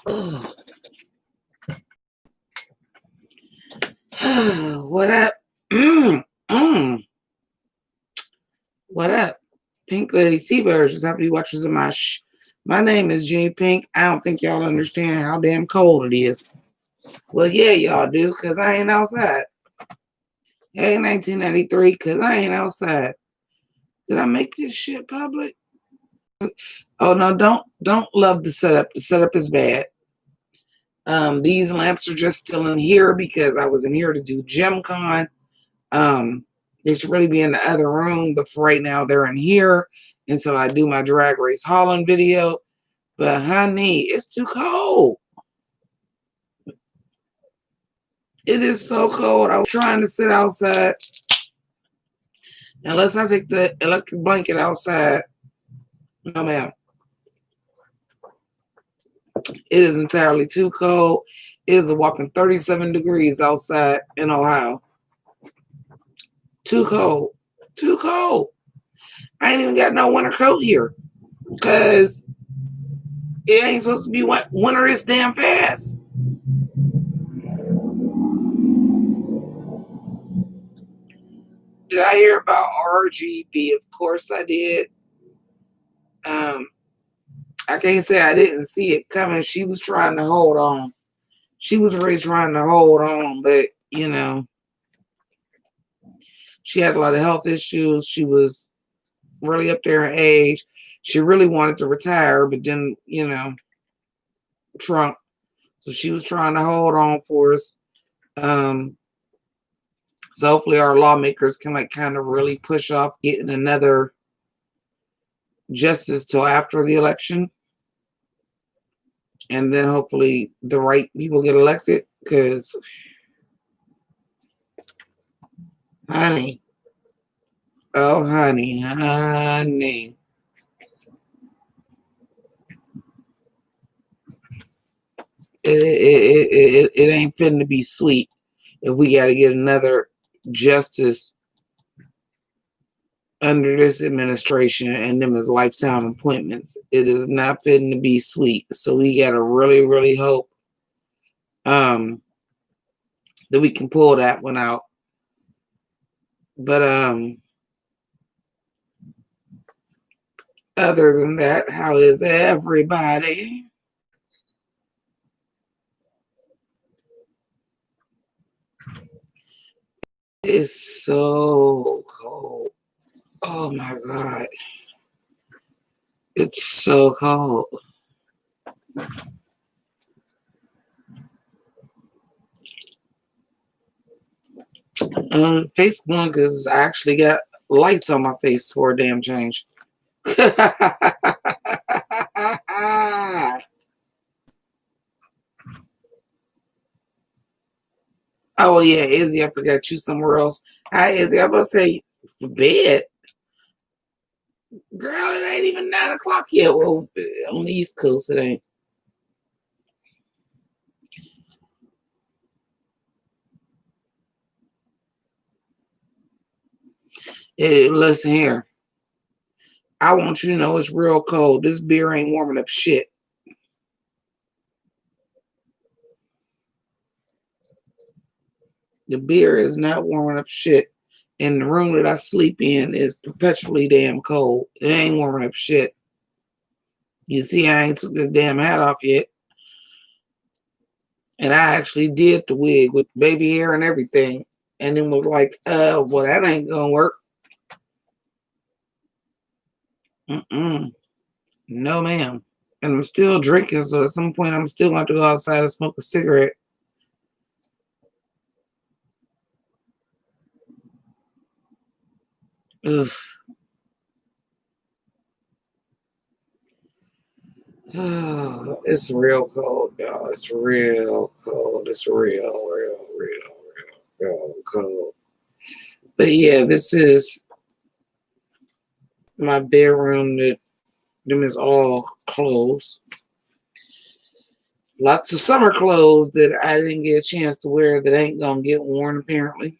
Oh. What up? What up? Pink Lady Seabirds, just happy watchers of my name is Jimmi Pynk. I don't think y'all understand how damn cold it is. Well, yeah, y'all do, because I ain't outside. Hey, 1993, because I ain't outside. Did I make this shit public? Oh, no, don't love the setup. The setup is bad. These lamps are just still in here because I was in here to do Gem Con. They should really be in the other room, but for right now, they're in here until I do my Drag Race Holland video. But honey, it's too cold. It is so cold. I was trying to sit outside. Unless I take the electric blanket outside. No, ma'am. It is entirely too cold. It is a whopping 37 degrees outside in Ohio. Too cold. Too cold. I ain't even got no winter coat here. Because it ain't supposed to be winter this damn fast. Did I hear about RGB? Of course I did. I can't say I didn't see it coming. She was trying to hold on. She was really trying to hold on, but you know, she had a lot of health issues. She was really up there in age. She really wanted to retire, but then, you know, Trump. So she was trying to hold on for us. So hopefully our lawmakers can like kind of really push off getting another justice till after the election. And then hopefully the right people get elected, because honey, oh honey, it ain't fitting to be sweet if we got to get another justice under this administration and them as lifetime appointments. It is not fitting to be sweet. So we got to really, really hope that we can pull that one out. But other than that, how is everybody? It's so cold. Oh my God. It's so cold. Face one, because I actually got lights on my face for a damn change. Oh yeah, Izzy, I forgot you somewhere else. Hi Izzy, I'm gonna say for bed. Girl, it ain't even 9 o'clock yet. Well, on the East Coast it ain't. Listen here. I want you to know it's real cold. This beer ain't warming up shit. The beer is not warming up shit. And the room that I sleep in is perpetually damn cold. It ain't warming up shit. You see, I ain't took this damn hat off yet. And I actually did the wig with baby hair and everything. And then was like, well, that ain't gonna work. No, ma'am. And I'm still drinking, so at some point I'm still going to go outside and smoke a cigarette. Ugh. Oh, it's real cold, y'all. It's real cold. It's real cold. But yeah, this is my bedroom. Them is all clothes. Lots of summer clothes that I didn't get a chance to wear that ain't gonna get worn apparently.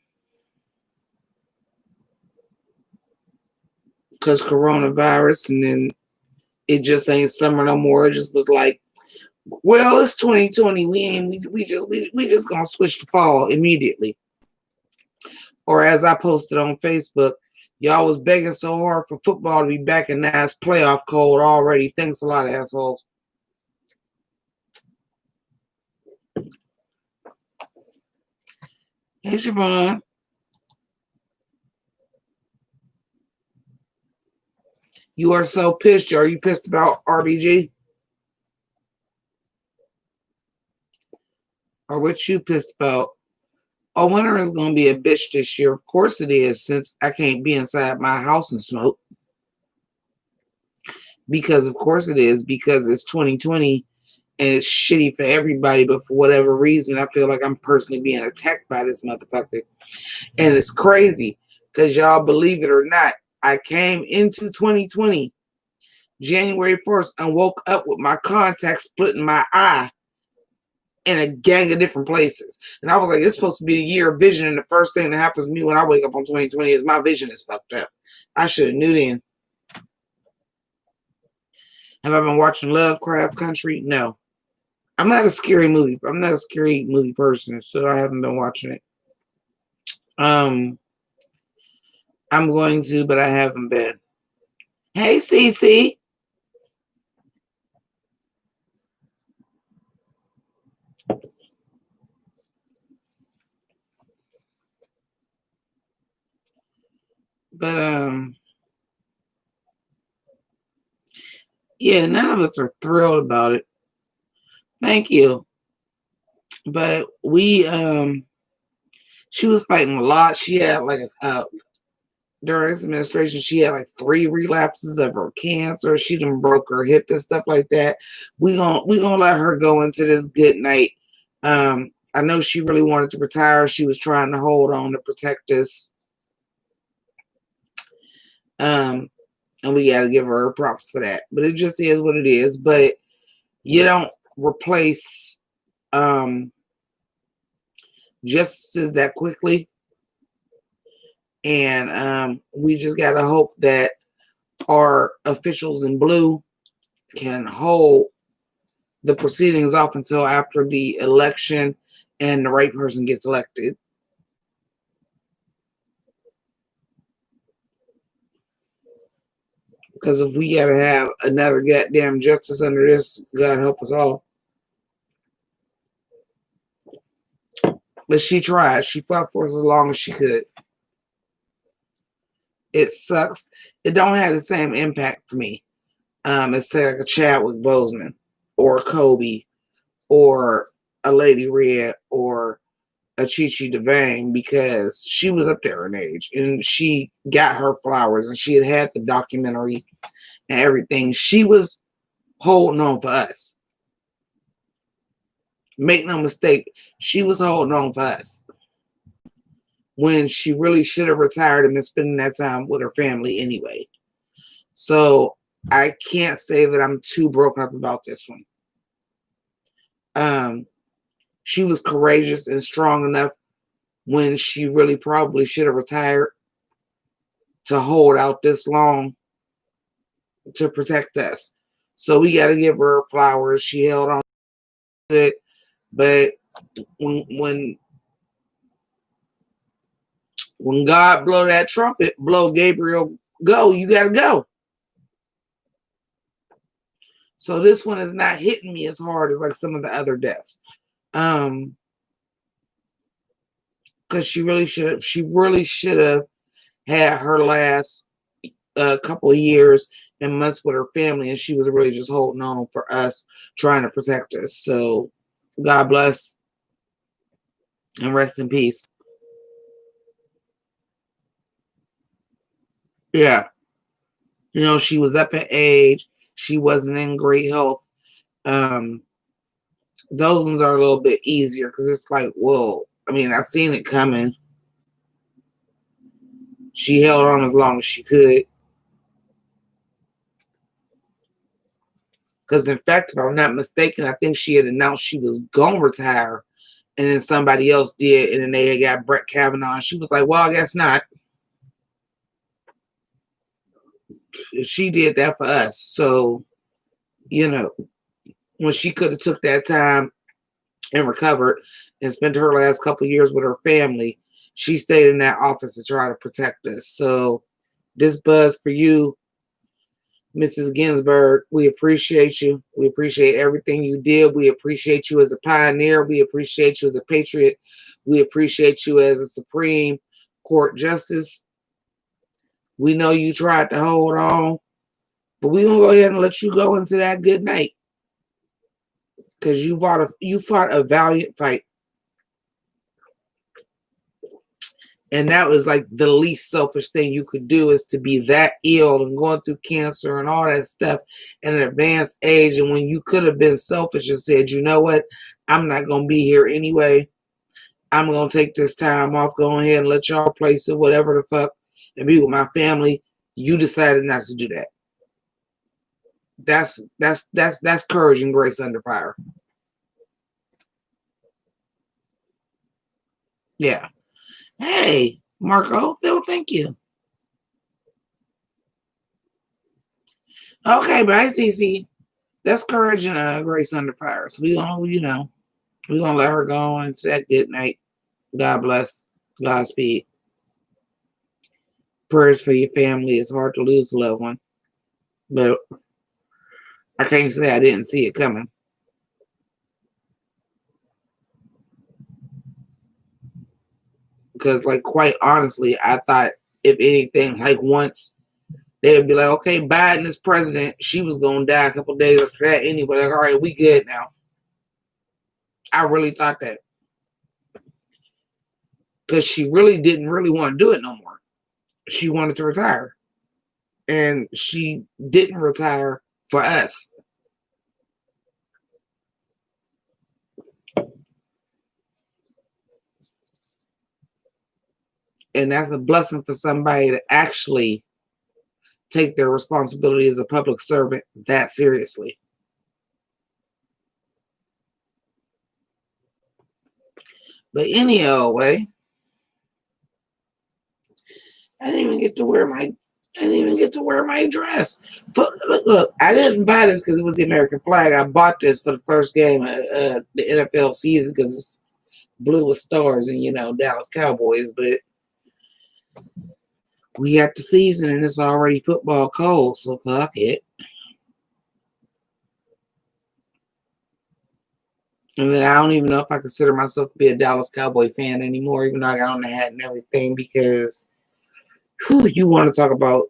Because coronavirus, and then it just ain't summer no more. It just was like Well, it's 2020. We just gonna switch to fall immediately. Or as I posted on Facebook, y'all was begging so hard for football to be back, and now it's playoff cold already. Thanks a lot, assholes. Hey, Siobhan. You are so pissed. Are you pissed about RBG? Or what you pissed about? Oh, winter is going to be a bitch this year. Of course it is, since I can't be inside my house and smoke. Because of course it is, because it's 2020 and it's shitty for everybody, but for whatever reason, I feel like I'm personally being attacked by this motherfucker. And it's crazy, because y'all believe it or not, I came into 2020 January 1st and woke up with my contact split in my eye in a gang of different places. And I was like, it's supposed to be the year of vision, and the first thing that happens to me when I wake up on 2020 is my vision is fucked up. I should have knew then. Have I been watching Lovecraft Country? No. I'm not a scary movie person, so I haven't been watching it. I'm going to, but I haven't been. Hey, Cece. But yeah, none of us are thrilled about it. Thank you. But she was fighting a lot. She had like during this administration, she had like 3 relapses of her cancer. She done broke her hip and stuff like that. We gonna let her go into this good night. I know she really wanted to retire. She was trying to hold on to protect us. And we gotta give her props for that. But it just is what it is. But you don't replace justices that quickly. And we just gotta hope that our officials in blue can hold the proceedings off until after the election and the right person gets elected. Because if we gotta have another goddamn justice under this, God help us all. But she tried. She fought for us as long as she could. It sucks. It don't have the same impact for me. It's say like a Chadwick Boseman or a Kobe or a Lady Red or a Chi Devane, because she was up there in age and she got her flowers and she had the documentary and everything. She was holding on for us. Make no mistake, she was holding on for us when she really should have retired and been spending that time with her family anyway. So I can't say that I'm too broken up about this one. She was courageous and strong enough when she really probably should have retired to hold out this long to protect us. So we got to give her flowers. She held on to it, but when God blow that trumpet, blow Gabriel, go, you got to go. So this one is not hitting me as hard as like some of the other deaths. Because she really should have had her last couple of years and months with her family, and she was really just holding on for us, trying to protect us. So God bless and rest in peace. Yeah. You know, she was up in age. She wasn't in great health. Those ones are a little bit easier because it's like, whoa. I mean, I've seen it coming. She held on as long as she could. Because, in fact, if I'm not mistaken, I think she had announced she was going to retire. And then somebody else did. And then they got Brett Kavanaugh. And she was like, well, I guess not. She did that for us. So, you know. when she could have took that time and recovered and spent her last couple of years with her family. She stayed in that office to try to protect us. So this buzz for you, Mrs. Ginsburg. We appreciate you. We appreciate everything you did. We appreciate you as a pioneer. We appreciate you as a patriot. We appreciate you as a Supreme Court justice. We know you tried to hold on, but we're going to go ahead and let you go into that good night, because you fought a valiant fight. And that was like the least selfish thing you could do, is to be that ill and going through cancer and all that stuff at an advanced age. And when you could have been selfish and said, you know what, I'm not going to be here anyway. I'm going to take this time off, go ahead and let y'all place it, whatever the fuck, and be with my family. You decided not to do that. That's courage and grace under fire. Yeah. Hey, Marco, Phil, thank you. Okay, bye, Cece. That's courage and grace under fire. So we're gonna let her go on into that good night. God bless. Godspeed. Prayers for your family. It's hard to lose a loved one, but I can't say I didn't see it coming. Because, like, quite honestly, I thought, if anything, like, once they would be like, okay, Biden is president, she was going to die a couple of days after that anyway. Like, all right, we good now. I really thought that. Because she really didn't really want to do it no more. She wanted to retire. And she didn't retire for us. And that's a blessing for somebody to actually take their responsibility as a public servant that seriously. But any old way, I didn't even get to wear my dress. But look, I didn't buy this because it was the American flag. I bought this for the first game of the NFL season because it's blue with stars and Dallas Cowboys. But we got the season and it's already football cold, so fuck it. And then I don't even know if I consider myself to be a Dallas Cowboy fan anymore, even though I got on the hat and everything, because you want to talk about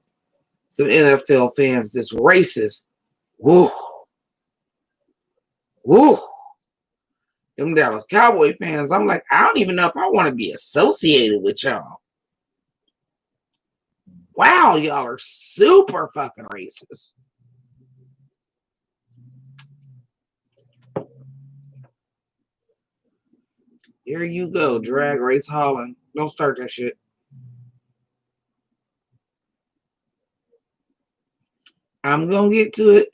some NFL fans that's racist. Woo. Woo. Them Dallas Cowboy fans, I'm like, I don't even know if I want to be associated with y'all. Wow, y'all are super fucking racist. Here you go, Drag Race Holland. Don't start that shit. I'm gonna get to it.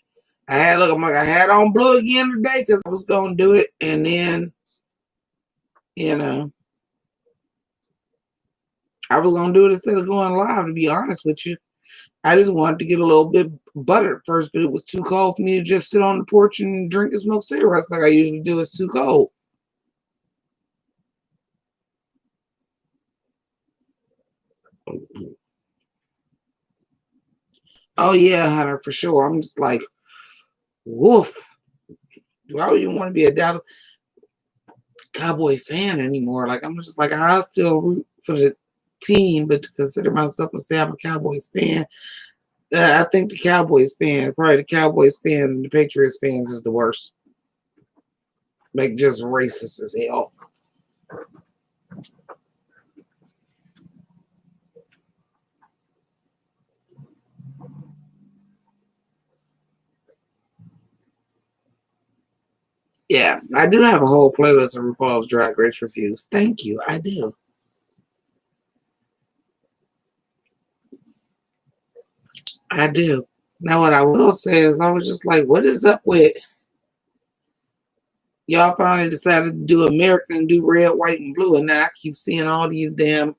I had on blue again today because I was gonna do it, and then I was gonna do it instead of going live. To be honest with you, I just wanted to get a little bit buttered first, but it was too cold for me to just sit on the porch and drink and smoke cigarettes like I usually do. It's too cold. Oh yeah, Hunter, for sure. I'm just like, woof. Do I even want to be a Dallas Cowboy fan anymore? Like, I'm just like, I still root for the team, but to consider myself and say I'm a Cowboys fan, I think the Cowboys fans, probably the Cowboys fans and the Patriots fans, is the worst. Like, just racist as hell. Yeah, I do have a whole playlist of RuPaul's Drag Race reviews. Thank you, I do. I do. Now, what I will say is, I was just like, what is up with y'all finally decided to do American and do red, white, and blue, and now I keep seeing all these damn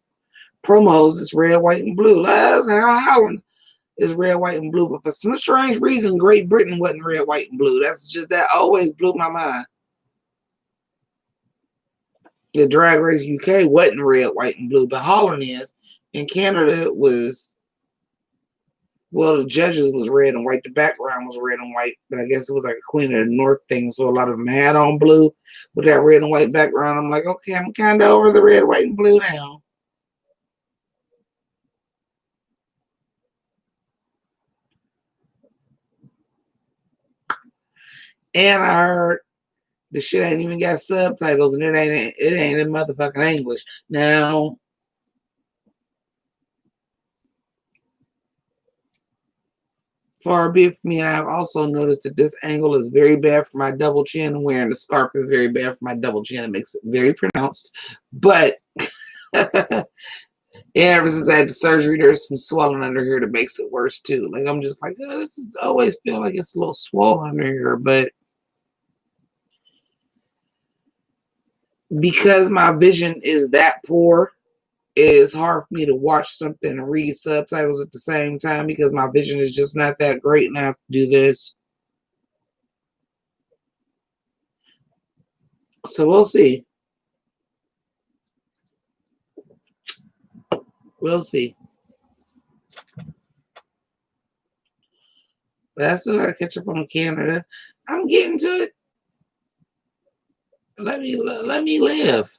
promos. It's red, white, and blue. It's is red, white, and blue. But for some strange reason, Great Britain wasn't red, white, and blue. That always blew my mind. The Drag Race UK wasn't red, white, and blue, but Holland is. In Canada, it was, well, the judges was red and white. The background was red and white, but I guess it was like a Queen of the North thing, so a lot of them had on blue with that red and white background. I'm like, okay, I'm kind of over the red, white, and blue now. And I heard the shit ain't even got subtitles, and it ain't in motherfucking English. Now, far be it from me, and I've also noticed that this angle is very bad for my double chin, and wearing the scarf is very bad for my double chin. It makes it very pronounced. But ever since I had the surgery, there's some swelling under here that makes it worse too. Like, I'm just like, oh, this is always feel like it's a little swollen under here, but because my vision is that poor, it's hard for me to watch something and read subtitles at the same time because my vision is just not that great, and I have to do this. So we'll see. We'll see. But I still gotta catch up on Canada. I'm getting to it. Let me live.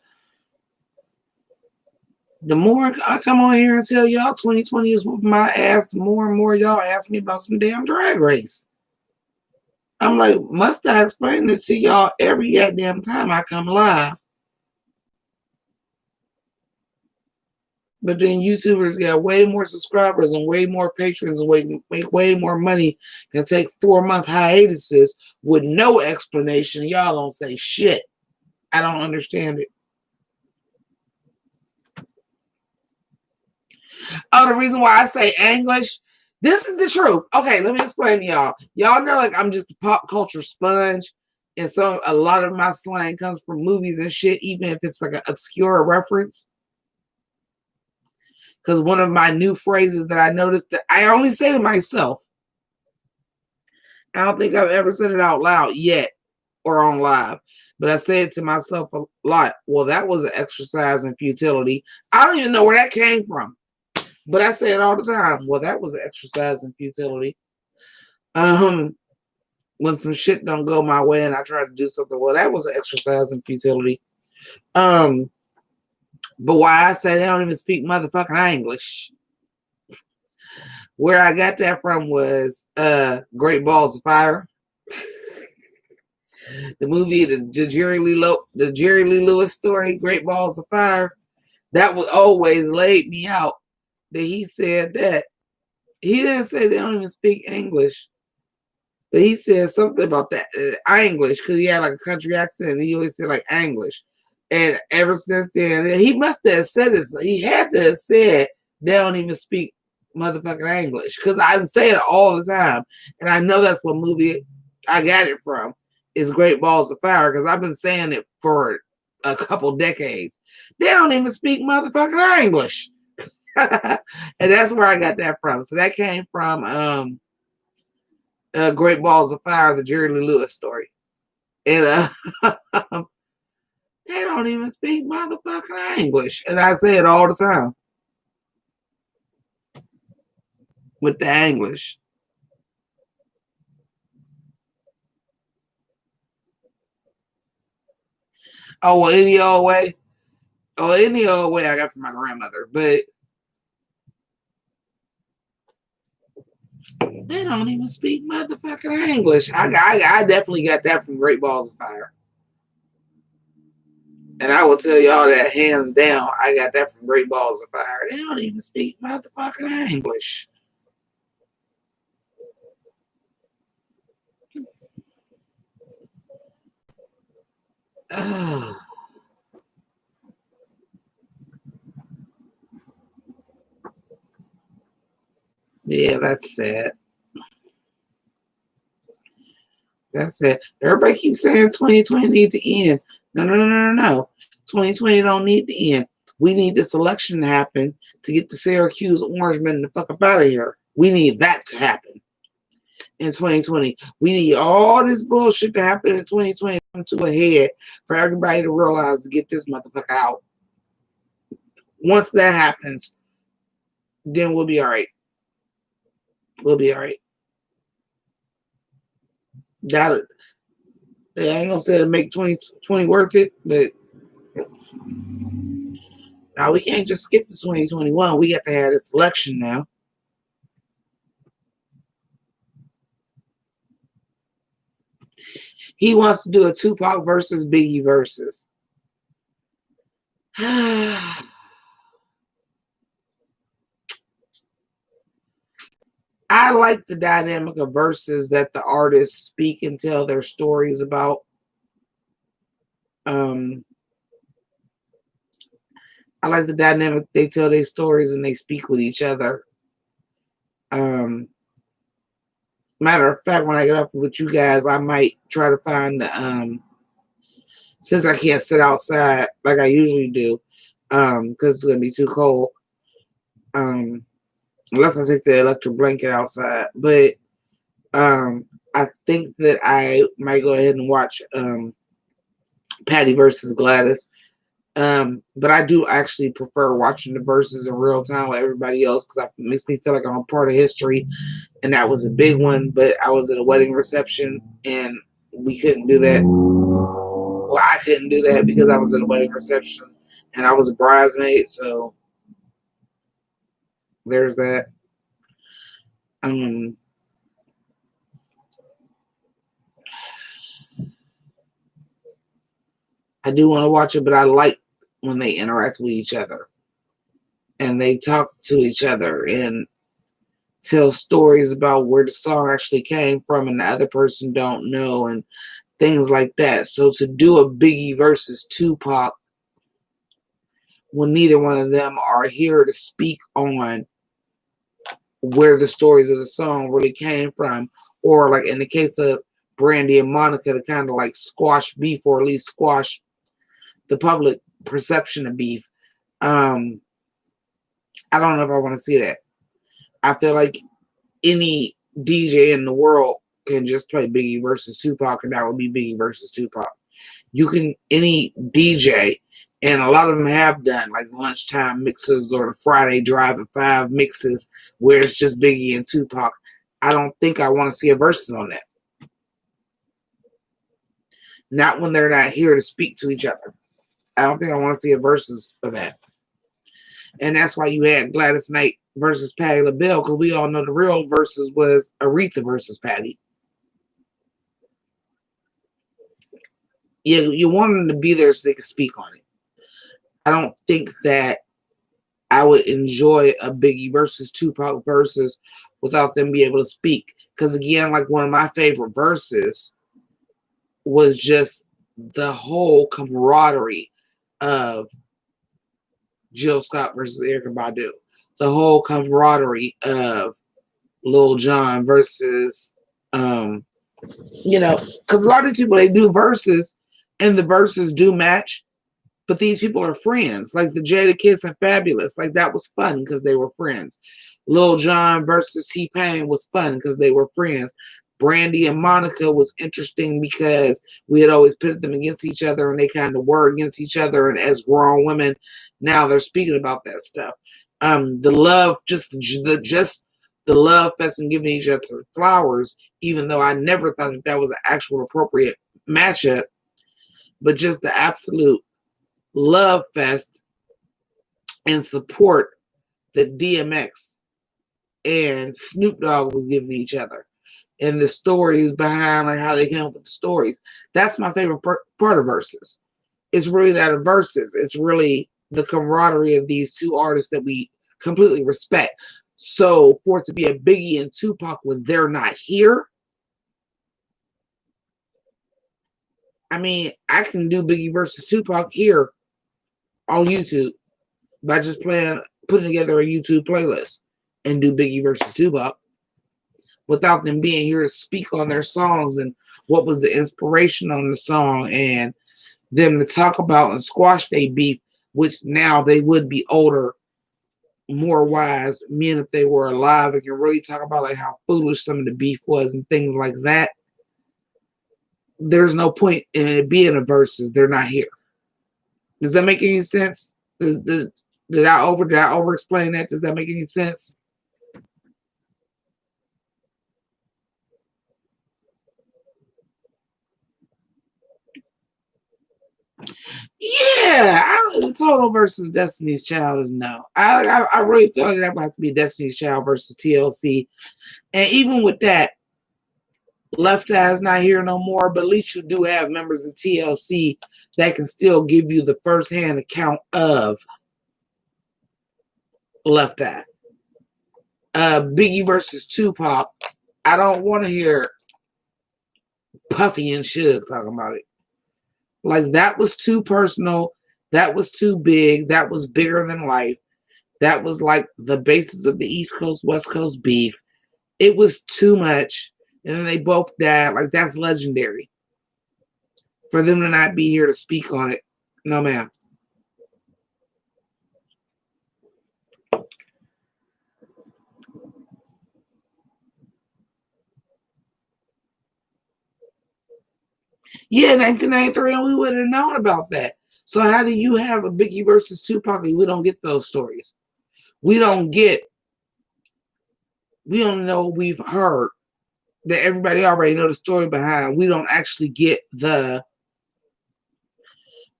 The more I come on here and tell y'all 2020 is whooping my ass, the more and more y'all ask me about some damn drag race. I'm like, must I explain this to y'all every goddamn time I come live? But then YouTubers got way more subscribers and way more patrons and make way more money, can take 4-month hiatuses with no explanation. Y'all don't say shit. I don't understand it. Oh, the reason why I say English, this is the truth. Okay, let me explain to y'all. Y'all know, like, I'm just a pop culture sponge, and so a lot of my slang comes from movies and shit, even if it's like an obscure reference. Because one of my new phrases that I noticed that I only say to myself, I don't think I've ever said it out loud yet or on live, but I say it to myself a lot. Well, that was an exercise in futility. I don't even know where that came from. But I say it all the time. Well, that was an exercise in futility. When some shit don't go my way and I try to do something, well, that was an exercise in futility. But why I say they don't even speak motherfucking English. Where I got that from was Great Balls of Fire. The movie, the Jerry Lee Lewis story, Great Balls of Fire. That was always laid me out. That he said that. He didn't say they don't even speak English. But he said something about that English, because he had like a country accent and he always said like English. And ever since then, he must have said it. He had to have said they don't even speak motherfucking English. Because I say it all the time. And I know that's what movie I got it from. Is Great Balls of Fire. Because I've been saying it for a couple decades. They don't even speak motherfucking English. And that's where I got that from. So that came from Great Balls of Fire, the Jerry Lee Lewis story. And they don't even speak motherfucking English. And I say it all the time. With the English. Oh, well, any old way. Oh, any old way I got from my grandmother. But they don't even speak motherfucking English. I definitely got that from Great Balls of Fire. And I will tell y'all that hands down, I got that from Great Balls of Fire. They don't even speak motherfucking English. Oh. Yeah, that's sad. That's it. Everybody keeps saying 2020 need to end. No. 2020 don't need to end. We need this election to happen to get the Syracuse Orangemen the fuck up out of here. We need that to happen in 2020. We need all this bullshit to happen in 2020 to a head for everybody to realize to get this motherfucker out. Once that happens, then we'll be all right. We'll be all right. Got it. I ain't gonna say to make 2020 worth it, but now we can't just skip to 2021. We got to have this election now. He wants to do a Tupac versus Biggie versus. I like the dynamic of verses that the artists speak and tell their stories about. I like the dynamic they tell their stories and they speak with each other. Matter of fact, when I get up with you guys, I might try to find the since I can't sit outside like I usually do, because it's gonna be too cold. Unless I take the electric blanket outside. But I think that I might go ahead and watch Patty versus Gladys. But I do actually prefer watching the verses in real time with everybody else because it makes me feel like I'm a part of history. And that was a big one, but I was at a wedding reception and we couldn't do that. Well, I couldn't do that because I was at a wedding reception and I was a bridesmaid, so there's that. I do want to watch it, but I like when they interact with each other and they talk to each other and tell stories about where the song actually came from and the other person don't know and things like that. So to do a Biggie versus Tupac when neither one of them are here to speak on where the stories of the song really came from, or like in the case of Brandy and Monica, to kind of like squash beef or at least squash the public perception of beef. I don't know if I want to see that. I feel like any DJ in the world can just play Biggie versus Tupac, and that would be Biggie versus Tupac. You can, any DJ, and a lot of them have done like lunchtime mixes or the Friday Drive at 5 mixes where it's just Biggie and Tupac. I don't think I want to see a versus on that. Not when they're not here to speak to each other. I don't think I want to see a versus of that. And that's why you had Gladys Knight versus Patti LaBelle, because we all know the real versus was Aretha versus Patti. You want them to be there so they can speak on it. I don't think that I would enjoy a Biggie versus Tupac versus without them being able to speak. Because again, like one of my favorite verses was just the whole camaraderie of Jill Scott versus Erykah Badu. The whole camaraderie of Lil Jon versus, because a lot of people, they do verses and the verses do match, but these people are friends. Like the Jadakiss and Fabulous, like that was fun because they were friends. Lil Jon versus T-Pain was fun because they were friends. Brandy and Monica was interesting because we had always pitted them against each other and they kind of were against each other. And as grown women, now they're speaking about that stuff. The love, just the love fest and giving each other flowers, even though I never thought that was an actual appropriate matchup, but just the absolute love fest and support that DMX and Snoop Dogg was giving each other. And the stories behind like how they came up with the stories. That's my favorite part of verses. It's really that of verses. It's really the camaraderie of these two artists that we completely respect. So for it to be a Biggie and Tupac when they're not here, I mean, I can do Biggie versus Tupac here on YouTube by just putting together a YouTube playlist and do Biggie versus Tupac without them being here to speak on their songs and what was the inspiration on the song and them to talk about and squash their beef, which now they would be older more wise men if they were alive and can really talk about like how foolish some of the beef was and things like that. There's no point in it being a versus. They're not here. Does that make any sense? Did I over explain that? Does that make any sense? Yeah, Total versus Destiny's Child is no. I really feel like that has to be Destiny's Child versus TLC, and even with that, Left Eye's not here no more. But at least you do have members of TLC that can still give you the first-hand account of Left Eye. Biggie versus Tupac. I don't want to hear Puffy and Suge talking about it. Like, that was too personal. That was too big. That was bigger than life. That was like the basis of the East Coast, West Coast beef. It was too much. And then they both died. Like, that's legendary. For them to not be here to speak on it. No, ma'am. Yeah, 1993, and we wouldn't have known about that. So how do you have a Biggie versus Tupac and we don't get those stories? We don't know, we've heard that everybody already know the story behind. We don't actually get well,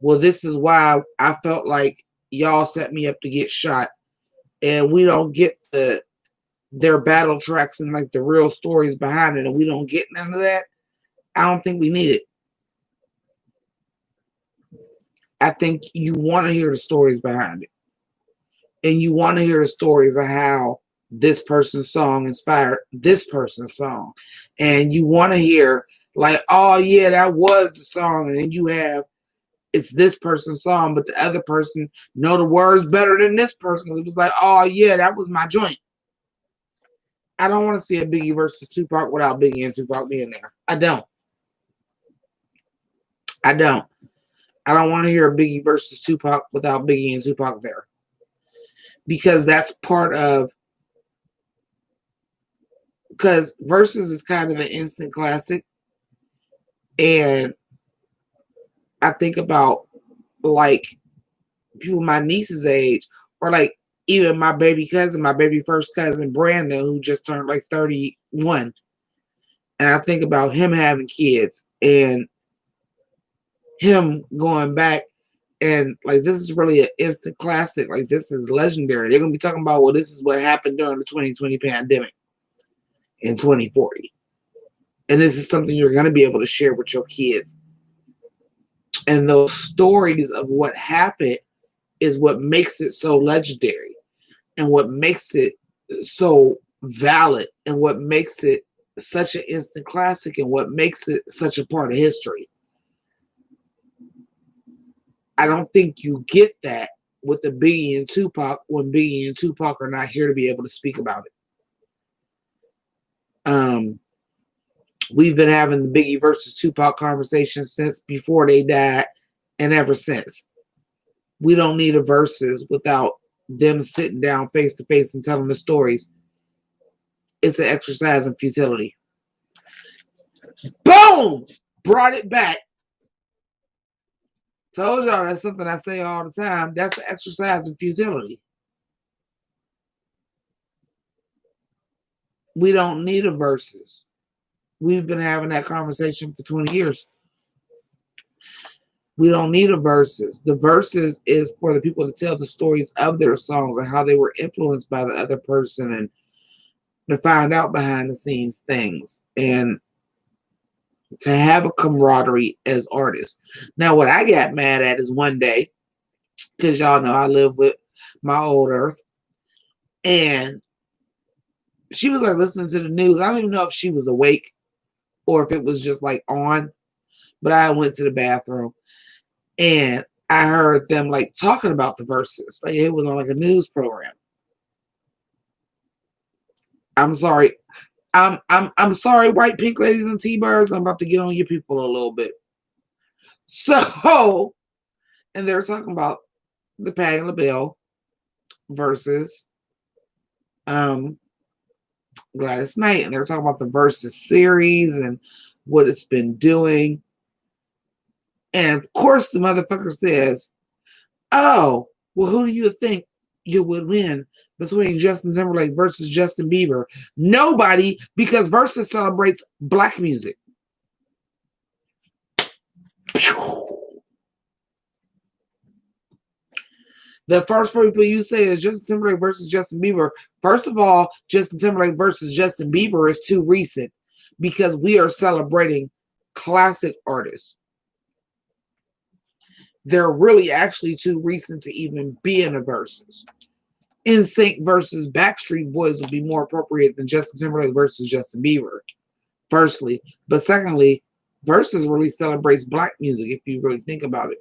this is why I felt like y'all set me up to get shot. And we don't get their battle tracks and like the real stories behind it, and we don't get none of that. I don't think we need it. I think you want to hear the stories behind it. And you want to hear the stories of how this person's song inspired this person's song. And you want to hear like, oh yeah, that was the song. And then you have, it's this person's song, but the other person know the words better than this person. It was like, oh yeah, that was my joint. I don't want to see a Biggie versus Tupac without Biggie and Tupac being there. I don't. I don't want to hear a Biggie versus Tupac without Biggie and Tupac there. Because that's part of, because Versus is kind of an instant classic. And I think about like people my niece's age, or like even my baby first cousin Brandon, who just turned like 31. And I think about him having kids and him going back and like, this is really an instant classic. Like, this is legendary. They're going to be talking about, well, this is what happened during the 2020 pandemic in 2040. And this is something you're going to be able to share with your kids. And those stories of what happened is what makes it so legendary and what makes it so valid and what makes it such an instant classic and what makes it such a part of history. I don't think you get that with the Biggie and Tupac when Biggie and Tupac are not here to be able to speak about it. We've been having the Biggie versus Tupac conversation since before they died and ever since. We don't need a versus without them sitting down face to face and telling the stories. It's an exercise in futility. Boom! Brought it back. Told y'all that's something I say all the time. That's an exercise in futility. We don't need a versus. We've been having that conversation for 20 years. We don't need a versus. The versus is for the people to tell the stories of their songs and how they were influenced by the other person and to find out behind the scenes things and to have a camaraderie as artists. Now, what I got mad at is one day, because y'all know I live with my old earth, and she was like listening to the news. I don't even know if she was awake or if it was just like on, but I went to the bathroom and I heard them like talking about the verses. Like it was on like a news program. I'm sorry. I'm sorry, white pink ladies and T-birds. I'm about to get on your people a little bit. So, and they're talking about the Patti LaBelle versus um last night, and they were talking about the Versus series and what it's been doing. And of course, the motherfucker says, "Oh, well, who do you think you would win between Justin Timberlake versus Justin Bieber?" Nobody, because Versus celebrates black music. The first people you say is Justin Timberlake versus Justin Bieber. First of all, Justin Timberlake versus Justin Bieber is too recent because we are celebrating classic artists. They're really actually too recent to even be in a versus. NSYNC versus Backstreet Boys would be more appropriate than Justin Timberlake versus Justin Bieber, firstly. But secondly, versus really celebrates black music if you really think about it.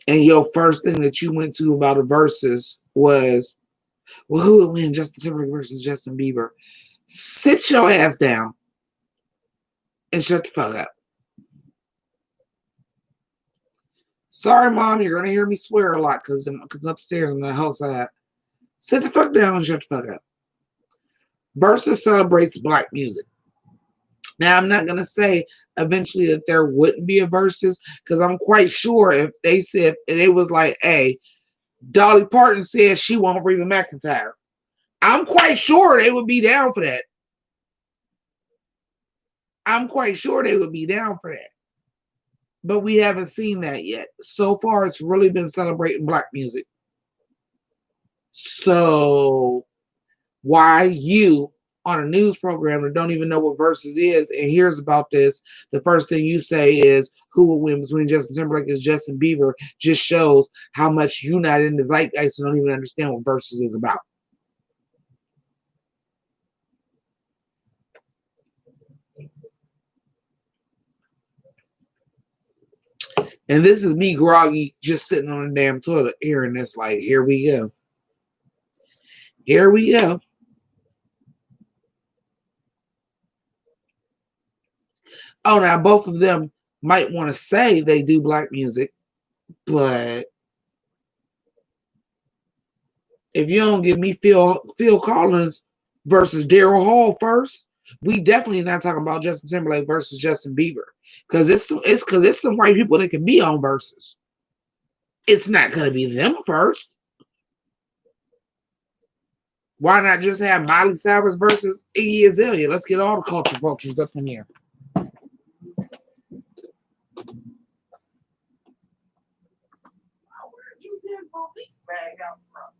And your first thing that you went to about a versus was, well, who would win, Justin Timberlake versus Justin Bieber? Sit your ass down and shut the fuck up. Sorry, Mom, you're going to hear me swear a lot because I'm upstairs on the house side. Sit the fuck down and shut the fuck up. Versus celebrates black music. Now, I'm not going to say eventually that there wouldn't be a versus because I'm quite sure if they said, and it was like, hey, Dolly Parton said she won't Reba McEntire. I'm quite sure they would be down for that. I'm quite sure they would be down for that. But we haven't seen that yet. So far, it's really been celebrating black music. So why you on a news program that don't even know what versus is and hears about this, the first thing you say is who will win between Justin Timberlake and Justin Bieber, just shows how much you're not in the zeitgeist and don't even understand what versus is about. And this is me groggy, just sitting on a damn toilet hearing this, like, here we go. Here we go. Oh, now both of them might want to say they do black music, but if you don't give me Phil Collins versus Daryl Hall first, we definitely not talking about Justin Timberlake versus Justin Bieber because it's some white people that can be on verses. It's not going to be them first. Why not just have Miley Cyrus versus Iggy Azalea? Let's get all the cultures up in here. Where'd you get police bag out from?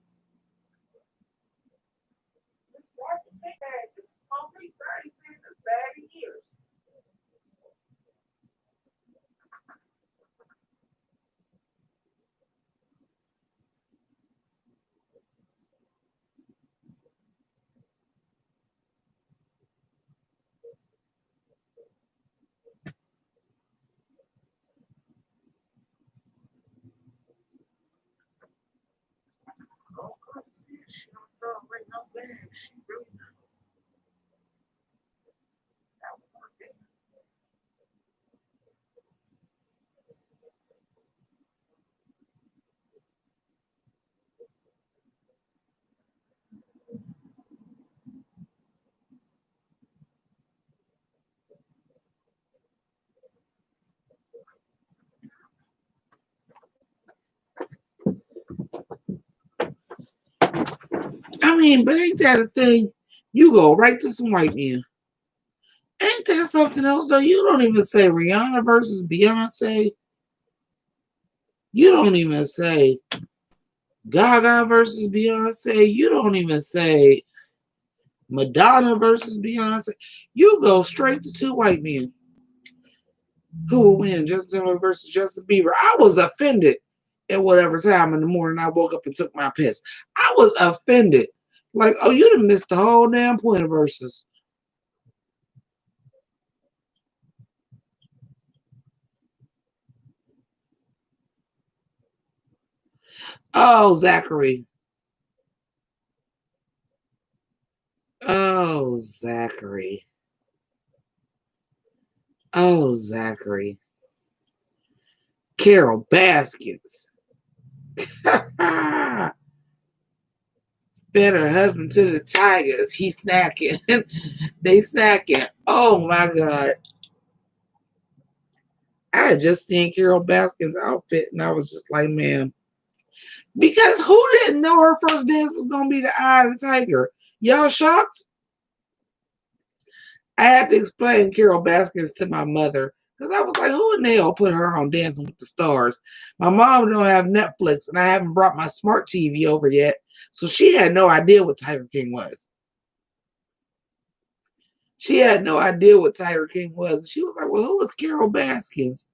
This police, I ain't seen this bag in years. Oh, she don't throw away no bag. She really not. That was one thing. I mean, but ain't that a thing? You go right to some white men. Ain't that something else though? You don't even say Rihanna versus Beyonce. You don't even say Gaga versus Beyonce. You don't even say Madonna versus Beyonce. You go straight to two white men. Who will win, Justin Timberlake versus Justin Bieber? I was offended at whatever time in the morning I woke up and took my piss. I was offended. Like, oh, you done missed the whole damn point of verses. Oh, Zachary. Oh, Zachary. Oh, Zachary. Carol Baskins. Fed her husband to the tigers. He snacking. They snacking. Oh my God. I had just seen Carol Baskin's outfit and I was just like, man. Because who didn't know her first dance was going to be the Eye of the Tiger? Y'all shocked? I had to explain Carol Baskins to my mother because I was like, who in the hell put her on Dancing with the Stars? My mom don't have Netflix and I haven't brought my smart TV over yet. So she had no idea what Tiger King was. She had no idea what Tiger King was. She was like, well, who is Carol Baskins?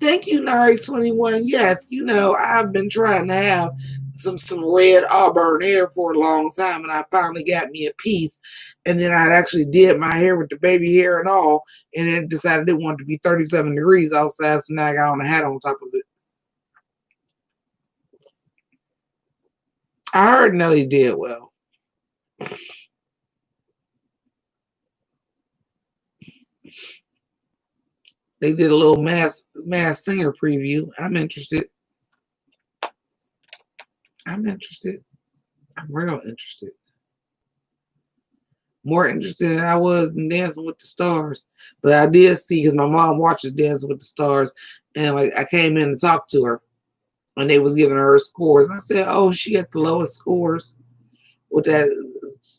Thank you, Nari21. Yes, you know, I've been trying to have some red auburn hair for a long time, and I finally got me a piece. And then I actually did my hair with the baby hair and all, and then decided it wanted to be 37 degrees outside, so now I got on a hat on top of it. I heard Nelly did well. They did a little Mass Singer preview. I'm interested. I'm real interested. More interested than I was in Dancing with the Stars. But I did see, because my mom watches Dancing with the Stars, and like I came in to talk to her, and they was giving her scores. And I said, oh, she got the lowest scores with that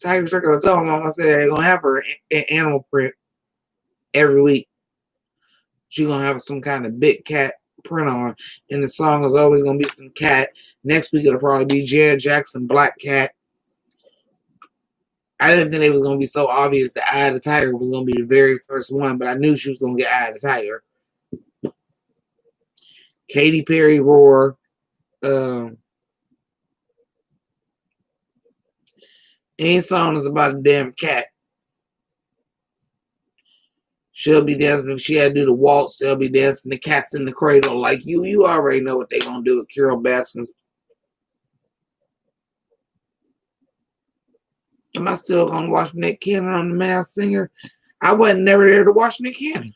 Tiger Circle. I told my mom, I said, they're going to have her animal print every week. She's going to have some kind of big cat print on, and the song is always going to be some cat. Next week, it'll probably be Janet Jackson, Black Cat. I didn't think it was going to be so obvious that Eye of the Tiger was going to be the very first one, but I knew she was going to get Eye of the Tiger. Katy Perry, Roar. Any song is about a damn cat. She'll be dancing. If she had to do the waltz, they'll be dancing the Cats in the Cradle. Like you already know what they're going to do with Carol Baskins. Am I still going to watch Nick Cannon on The Masked Singer? I wasn't never there to watch Nick Cannon.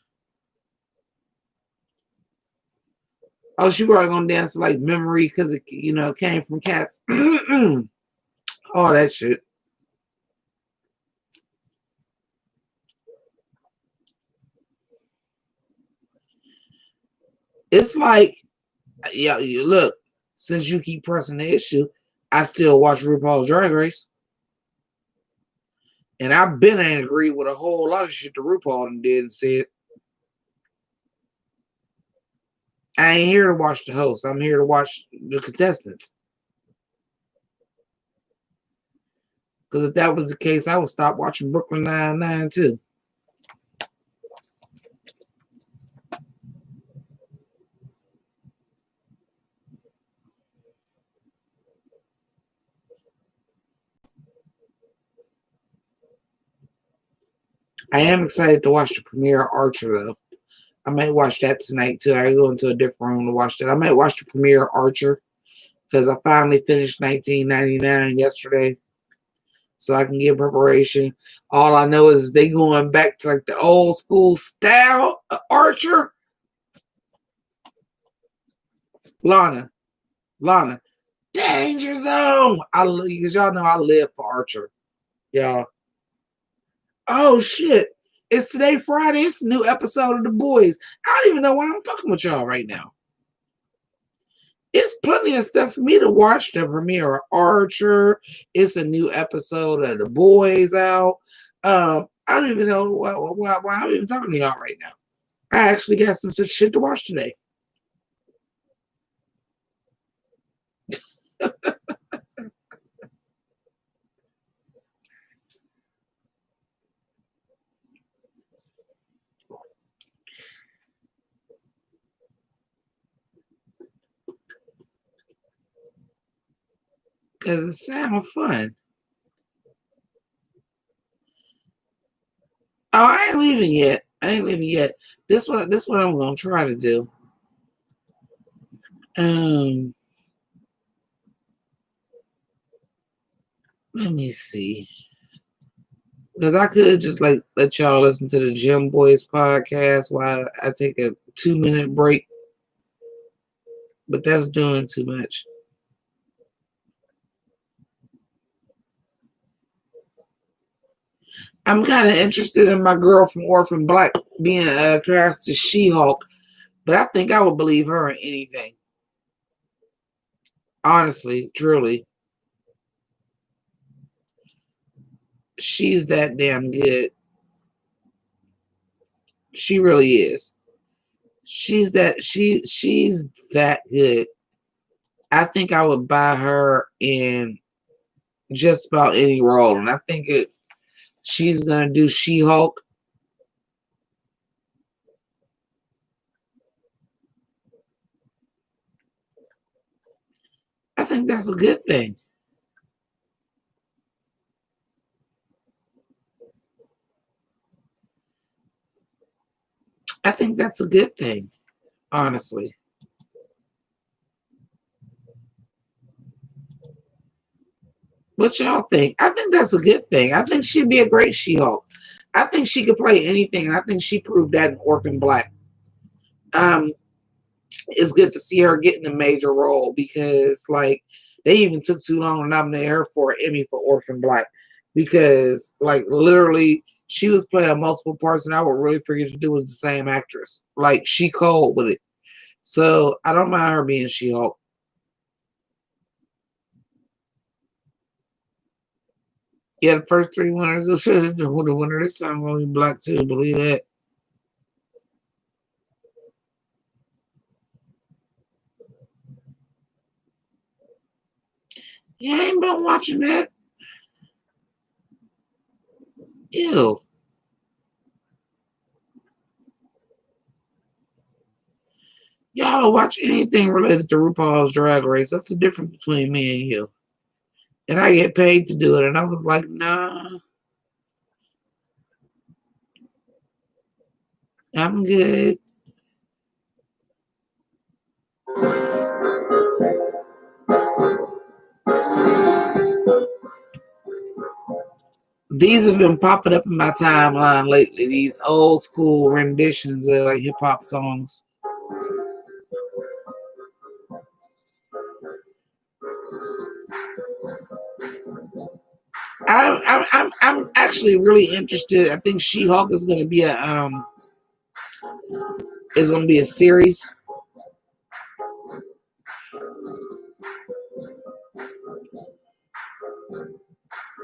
Oh, she probably going to dance like Memory because it, you know, came from Cats. All that shit. It's like, yeah, you look, since you keep pressing the issue, I still watch RuPaul's Drag Race. And I've been in agree with a whole lot of shit that RuPaul did and said. I ain't here to watch the host. I'm here to watch the contestants. Because if that was the case, I would stop watching Brooklyn Nine-Nine too. I am excited to watch the premiere of Archer though. I might watch that tonight too. I go into a different room to watch that. I might watch the premiere of Archer because I finally finished 1999 yesterday, so I can get preparation. All I know is they going back to like the old school style of Archer. Lana, Danger Zone. Because y'all know I live for Archer, y'all. Oh shit! It's today Friday. It's a new episode of The Boys. I don't even know why I'm fucking with y'all right now. It's plenty of stuff for me to watch. The premiere of Archer. It's a new episode of The Boys out. I don't even know why I'm even talking to y'all right now. I actually got some shit to watch today. Because it sounds fun. Oh, I ain't leaving yet. This one I'm gonna try to do. Let me see. Because I could just like let y'all listen to the Gym Boys podcast while I take a 2-minute break, but that's doing too much. I'm kind of interested in my girl from Orphan Black being cast as She-Hulk, but I think I would believe her in anything. Honestly, truly. She's that damn good. She really is. She's that good. I think I would buy her in just about any role. And I think she's gonna do She-Hulk. I think that's a good thing. I think that's a good thing, honestly. What y'all think? I think that's a good thing. I think she'd be a great She-Hulk. I think she could play anything, and I think she proved that in Orphan Black. Um, it's good to see her getting a major role because, like, they even took too long to nominate her for an Emmy for Orphan Black because, like, literally, she was playing multiple parts, and I would really forget to do was the same actress. Like, she cold with it. So I don't mind her being She-Hulk. Yeah, the first three winners. The winner this time will be black too. Believe that. Yeah, I ain't been watching that. Ew. Y'all don't watch anything related to RuPaul's Drag Race. That's the difference between me and you. And I get paid to do it. And I was like, nah, I'm good. These have been popping up in my timeline lately. These old school renditions of like hip hop songs. I'm actually really interested. I think She-Hulk is going to be a series.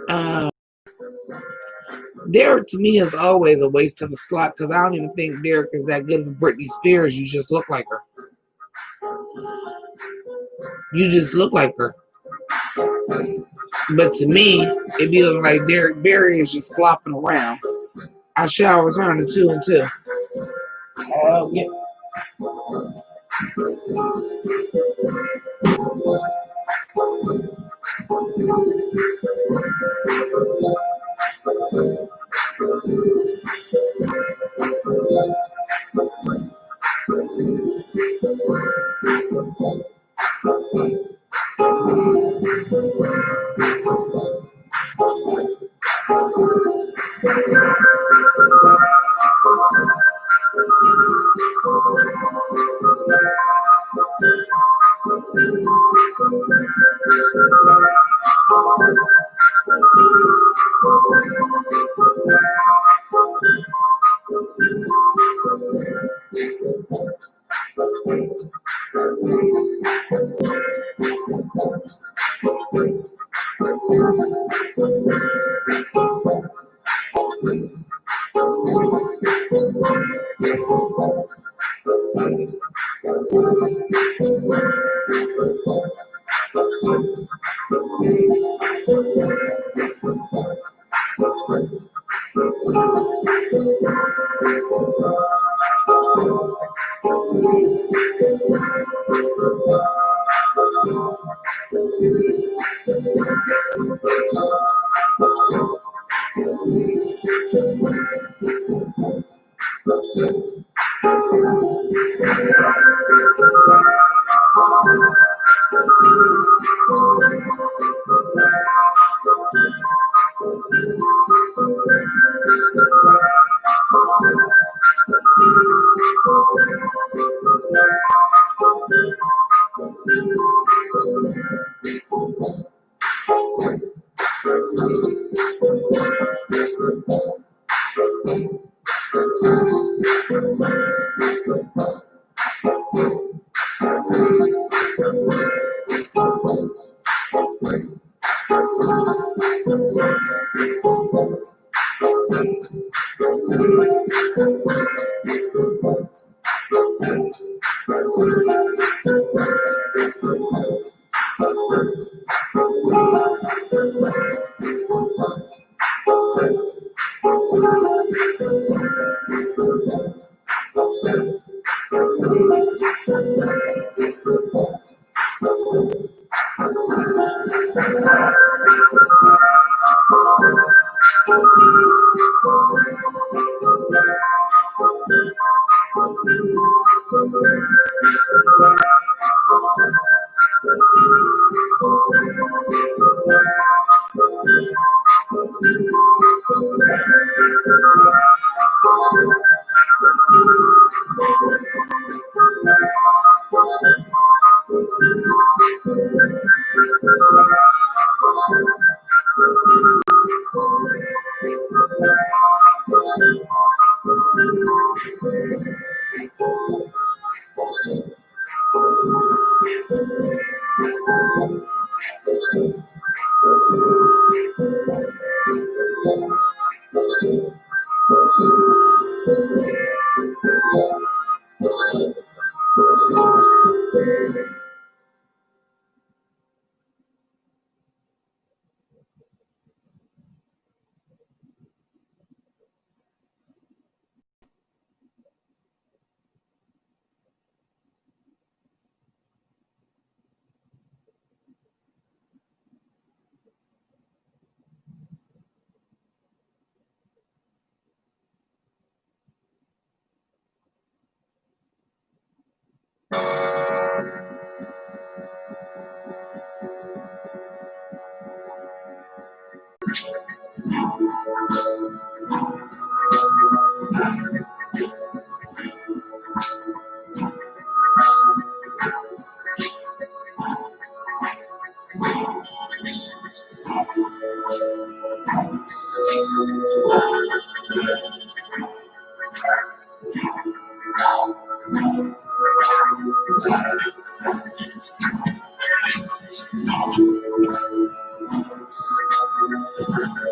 Um, Derek to me is always a waste of a slot because I don't even think Derek is that good of Britney Spears. You just look like her. You just look like her. But to me, it be looking like Derek Barry is just flopping around. I shall return to 2 and 2. Yeah.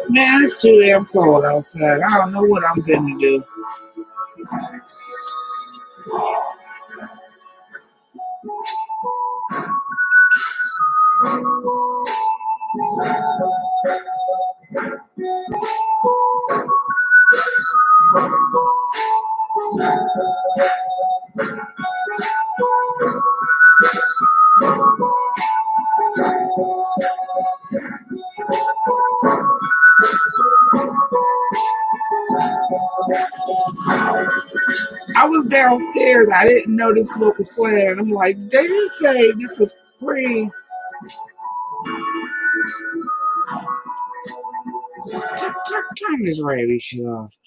Man, it's too damn cold outside. I don't know what I'm gonna do. I was downstairs. I didn't know this what was playing. I'm like, they didn't say this was free. Turn this radio shit off.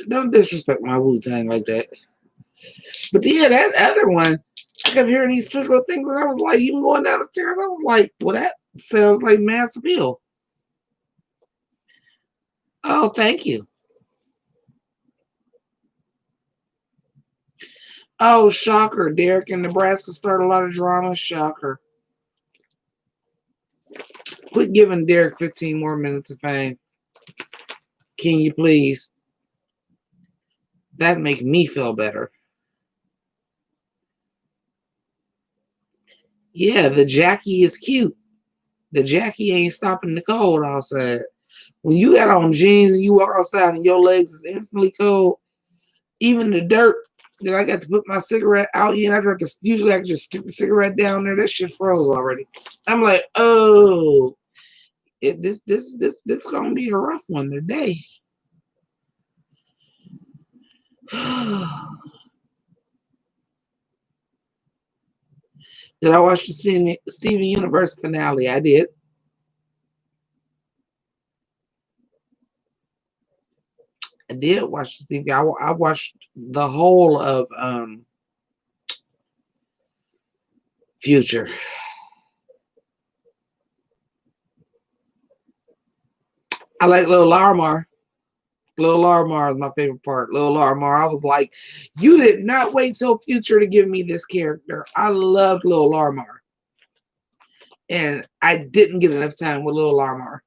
Don't disrespect my Wu-Tang like that. But yeah, that other one, I kept hearing these twinkle things, and I was like, even going down the stairs, I was like, well, that sounds like Mass Appeal. Oh, thank you. Oh, shocker. Derek in Nebraska started a lot of drama. Shocker. Quit giving Derek 15 more minutes of fame. Can you please? That'd make me feel better. Yeah, the Jackie is cute. The Jackie ain't stopping the cold outside. When you got on jeans and you walk outside and your legs is instantly cold, even the dirt that I got to put my cigarette out in, usually I can just stick the cigarette down there. That shit froze already. I'm like, oh, this gonna be a rough one today. Did I watch the Steven Universe finale? I did. I did watch the Steven. I watched the whole of Future. I like Lil Larmar. Lil Larmar is my favorite part. Lil Larmar, I was like, you did not wait till Future to give me this character. I loved Lil Larmar. And I didn't get enough time with Lil Larmar.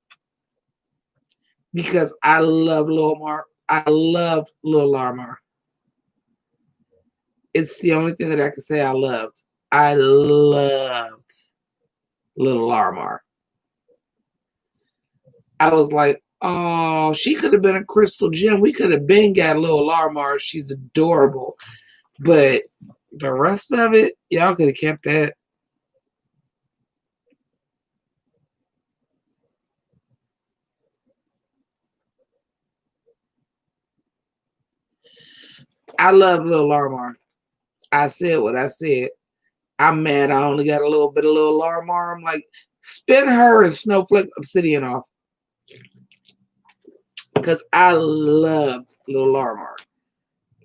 Because I love Lil Larmar. I love Lil Larmar. It's the only thing that I can say I loved. I loved Lil Larmar. I was like, oh, she could have been a crystal gem. We could have been got Lil Larmar. She's adorable. But the rest of it, y'all could have kept that. I love Lil Larmar. I said what I said. I'm mad I only got a little bit of Lil Larmar. I'm like, spin her and Snowflake Obsidian off. Because I loved Lil Larmar.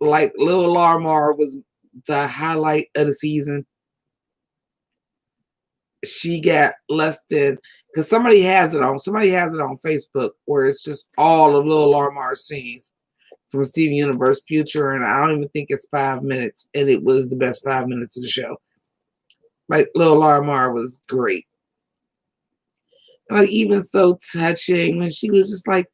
Like, Lil Larmar was the highlight of the season. She got less than, because somebody has it on Facebook where it's just all of Lil Larmar's scenes from Steven Universe Future, and I don't even think it's 5 minutes, and it was the best 5 minutes of the show. Like, Lil Larmar was great. Like, even so touching when she was just like,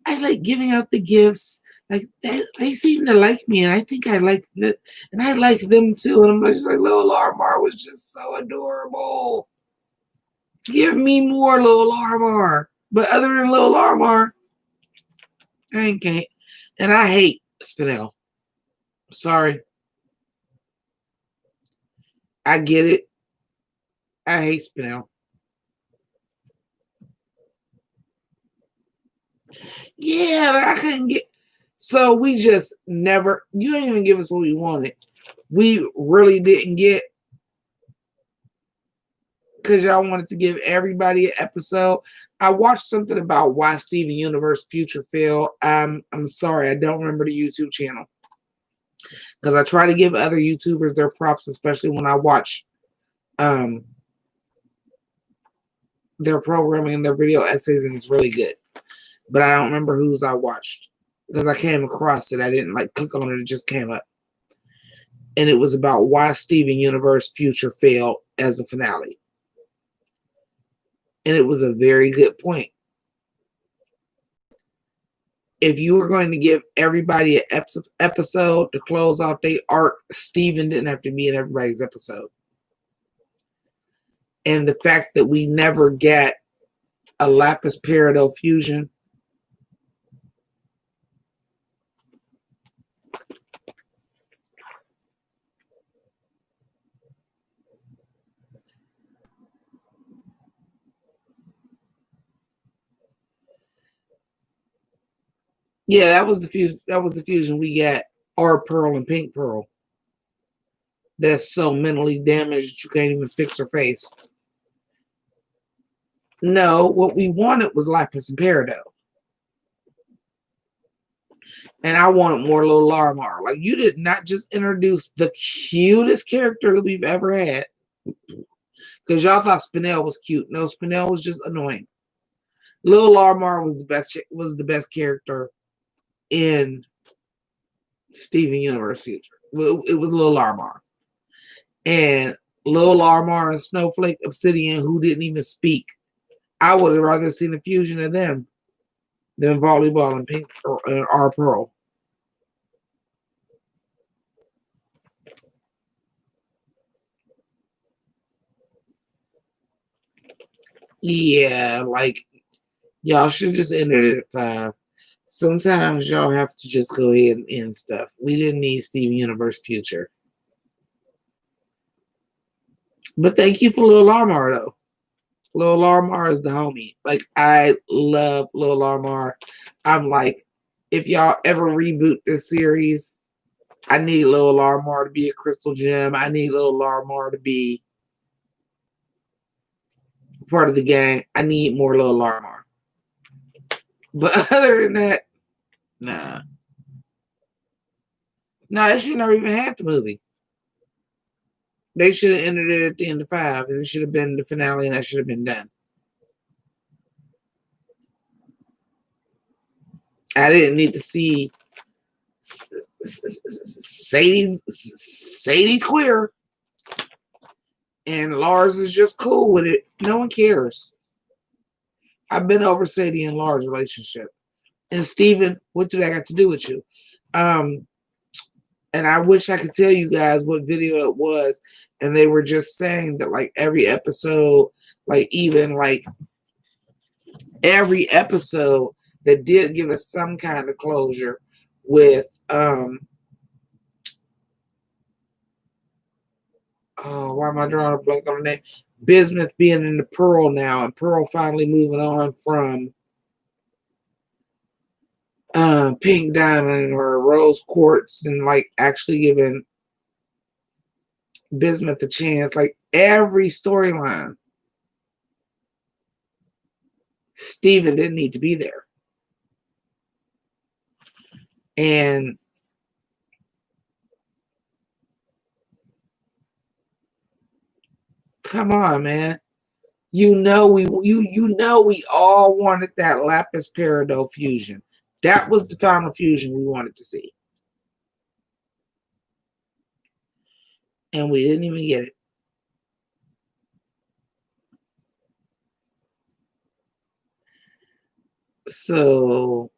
I like giving out the gifts. Like, they seem to like me, and I think I like them, and I like them too. And I'm just like, Lil Larmar was just so adorable. Give me more Lil Larmar. But other than Lil Larmar, I can't. And I hate Spinel. Sorry. I get it. I hate Spinel. Yeah, I couldn't get. So we just never. You didn't even give us what we wanted. We really didn't get, because y'all wanted to give everybody an episode. I watched something about why Steven Universe Future failed. I'm sorry, I don't remember the YouTube channel. Because I try to give other YouTubers their props, especially when I watch their programming and their video essays, and it's really good. But I don't remember whose I watched. Because I came across it. I didn't like click on it, it just came up. And it was about why Steven Universe Future failed as a finale. And it was a very good point. If you were going to give everybody an episode to close out their arc, Steven didn't have to be in everybody's episode. And the fact that we never get a Lapis Peridot fusion. Yeah, that was the fusion. That was the fusion we got. Or Pearl and Pink Pearl. That's so mentally damaged you can't even fix her face. No, what we wanted was Lapis and Peridot. And I wanted more Lil Larmar. Like, you did not just introduce the cutest character that we've ever had. Because y'all thought Spinel was cute. No, Spinel was just annoying. Lil Larmar was the best character in Steven Universe Future. It was Lil Larmar. And Lil Larmar and Snowflake Obsidian, who didn't even speak. I would have rather seen a fusion of them than Volleyball and Pink and R Pearl. Yeah, like, y'all should just end it at 5. Sometimes y'all have to just go ahead and end stuff. We didn't need Steven Universe Future. But thank you for Lil Larmar, though. Lil Larmar is the homie. Like, I love Lil Larmar. I'm like, if y'all ever reboot this series, I need Lil Larmar to be a crystal gem. I need Lil Larmar to be part of the gang. I need more Lil Larmar. But other than that, nah. Nah, that should never even had the movie. They should have ended it at the end of 5, and it should have been the finale, and that should have been done. I didn't need to see Sadie's queer, and Lars is just cool with it. No one cares. I've been over Sadie and Lars' relationship. And Steven, what did that got to do with you? And I wish I could tell you guys what video it was. And they were just saying that like every episode, like even like every episode that did give us some kind of closure with oh, why am I drawing a blank on the name? Bismuth being in the Pearl now, and Pearl finally moving on from Pink Diamond or Rose Quartz, and like actually giving Bismuth a chance. Like every storyline, Steven didn't need to be there. And come on, man. You know we all wanted that Lapis Peridot fusion. That was the final fusion we wanted to see. And we didn't even get it. So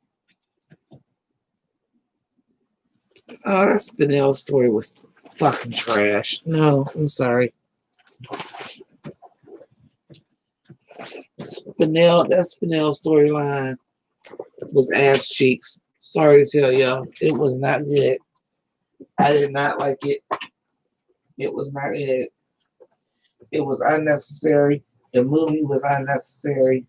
oh, that Spinell story was fucking trash. No, I'm sorry. That Spinell storyline was ass cheeks. Sorry to tell y'all, it was not good. I did not like it. It was not good. It was unnecessary. The movie was unnecessary.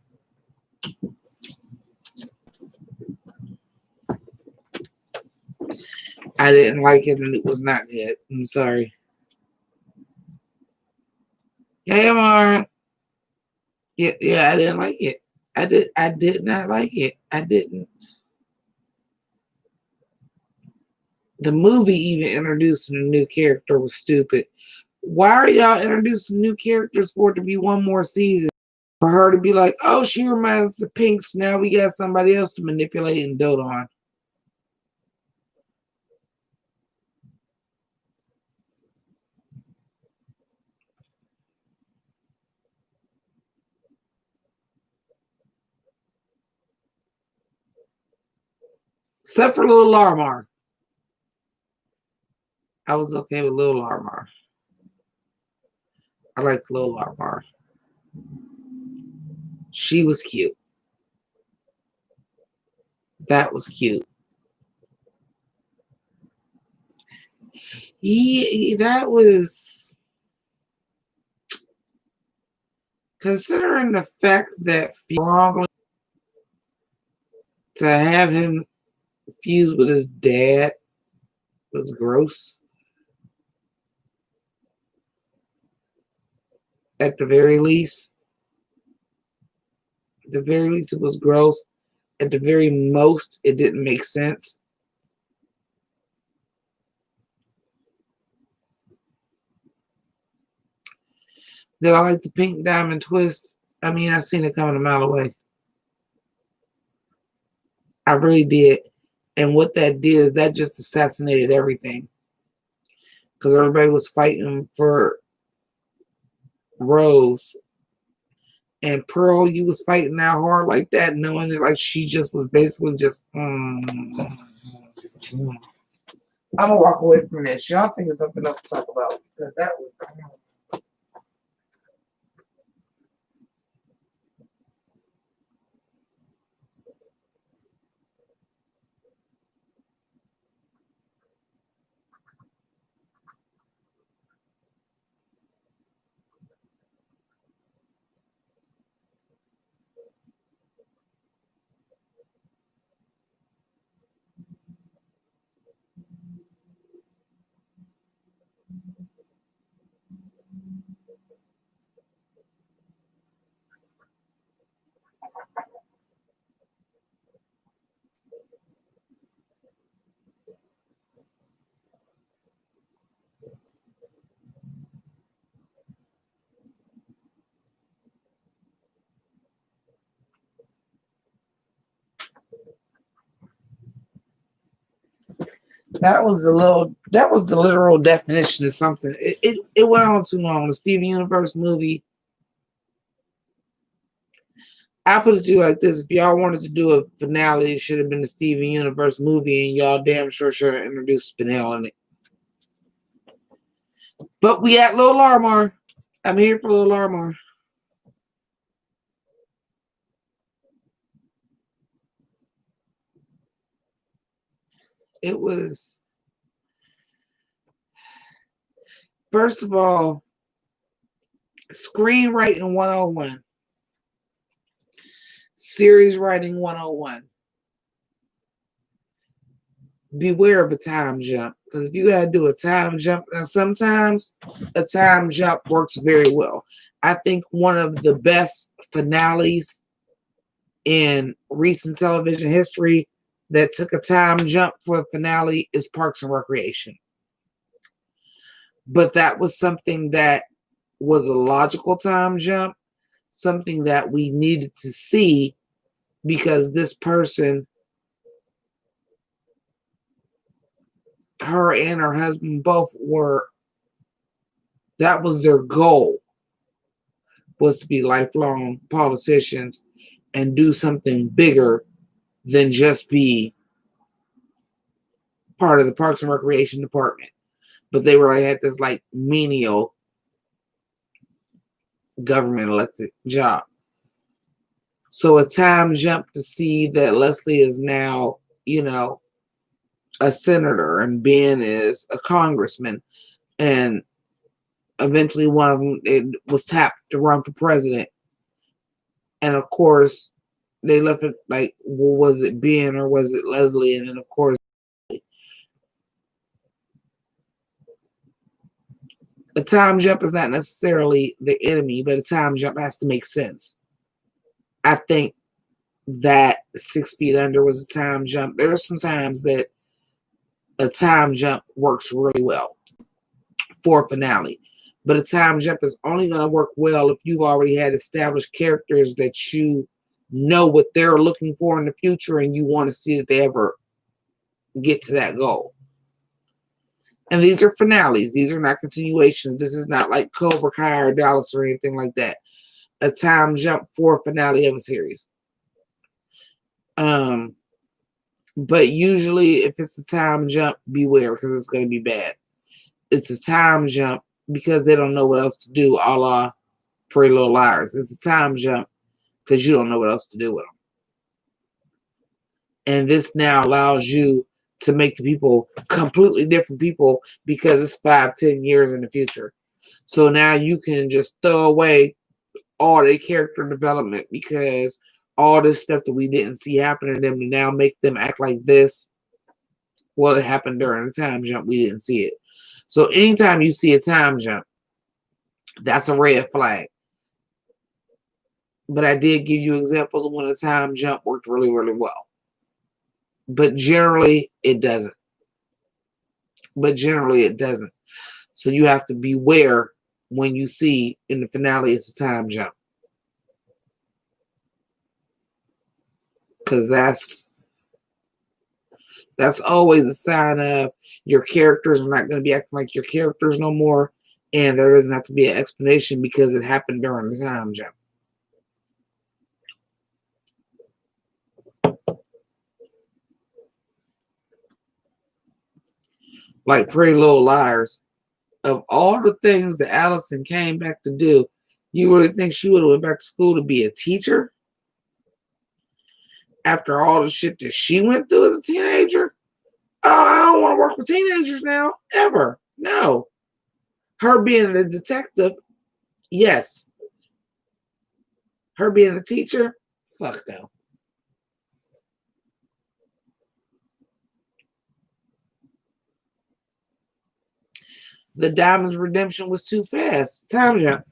I didn't like it, and it was not good. I'm sorry. Hey, Amar. Yeah, I didn't like it. I did not like it. I didn't. The movie even introducing a new character was stupid. Why are y'all introducing new characters for it to be one more season? For her to be like, oh, she reminds us of Pinks. Now we got somebody else to manipulate and dote on. Except for Little Larmar. I was okay with Little Larmar. I liked Little Larmar. She was cute. That was cute. That was considering the fact that wrongly to have him fuse with his dad was gross. At the very least, it was gross. At the very most, it didn't make sense. Did I like the pink diamond twist? I mean, I seen it coming a mile away. I really did. And what that did is that just assassinated everything. Because everybody was fighting for Rose. And Pearl, you was fighting that hard like that, knowing that like she just was basically just I'm gonna walk away from this. Y'all think of something else to talk about. Because that was That was the literal definition of something. It went on too long. The Steven Universe movie. I put it to you like this: if y'all wanted to do a finale, it should have been the Steven Universe movie, and y'all damn sure should have introduced Spinell in it. But we at Lil Larmar. I'm here for Lil Larmar. It was, first of all, screenwriting 101, series writing 101. Beware of a time jump, because if you gotta do a time jump, now sometimes a time jump works very well. I think one of the best finales in recent television history that took a time jump for a finale is Parks and Recreation. But that was something that was a logical time jump, something that we needed to see because this person, her and her husband both were, that was their goal, was to be lifelong politicians and do something bigger than just be part of the Parks and Recreation department. But they were like had this like menial government elected job. So a time jump to see that Leslie is now, a senator and Ben is a congressman, and eventually one of them it was tapped to run for president. And of course, they left it like, well, was it Ben or was it Leslie? And then of course, a time jump is not necessarily the enemy, but a time jump has to make sense. I think that 6 Feet Under was a time jump. There are some times that a time jump works really well for a finale, but a time jump is only going to work well if you've already had established characters that you know what they're looking for in the future and you want to see that they ever get to that goal. And these are finales. These are not continuations. This is not like Cobra Kai or Dallas or anything like that. A time jump for a finale of a series. But usually if it's a time jump, beware because it's going to be bad. It's a time jump because they don't know what else to do, a la Pretty Little Liars. It's a time jump because you don't know what else to do with them. And this now allows you to make the people completely different people because it's 5-10 years in the future. So now you can just throw away all their character development because all this stuff that we didn't see happen to them to now make them act like this. Well, it happened during the time jump. We didn't see it. So anytime you see a time jump, that's a red flag. But I did give you examples of when a time jump worked really, really well. But generally, it doesn't. So you have to beware when you see in the finale it's a time jump. Because that's always a sign of your characters are not going to be acting like your characters no more. And there doesn't have to be an explanation because it happened during the time jump. Like Pretty Little Liars. Of all the things that Allison came back to do, you really think she would have went back to school to be a teacher? After all the shit that she went through as a teenager? Oh, I don't want to work with teenagers now, ever. No. Her being a detective, yes. Her being a teacher, fuck no. The Diamonds Redemption was too fast. Time jump.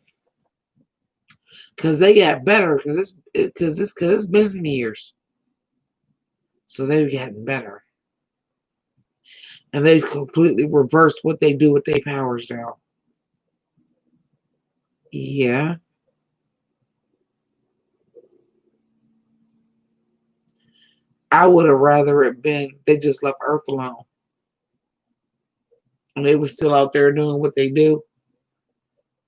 Because they got better because it's been some years. So they've gotten better. And they've completely reversed what they do with their powers now. Yeah. I would have rather it been they just left Earth alone. And they were still out there doing what they do.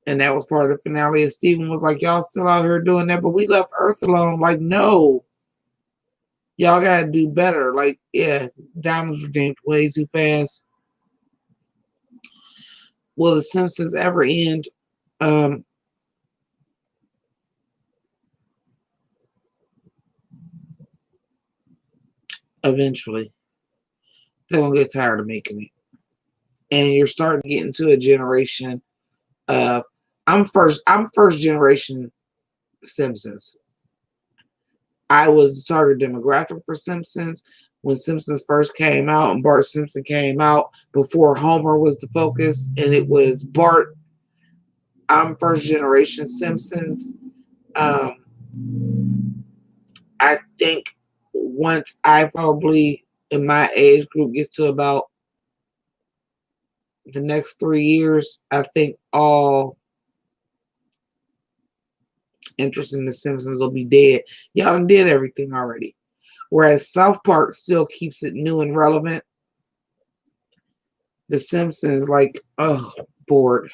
And that was part of the finale. And Steven was like, y'all still out here doing that, but we left Earth alone. Like, no. Y'all gotta do better. Like, yeah, Diamonds redeemed way too fast. Will The Simpsons ever end? Eventually. They're gonna get tired of making it. And you're starting to get into a generation of I'm first generation Simpsons. I was the target demographic for Simpsons when Simpsons first came out and Bart Simpson came out before Homer was the focus and it was Bart. I'm first generation Simpsons. Um, I think once I probably in my age group gets to about the next 3 years, I think all interest in the Simpsons will be dead. Y'all done did everything already. Whereas South Park still keeps it new and relevant. The Simpsons, like, oh, bored.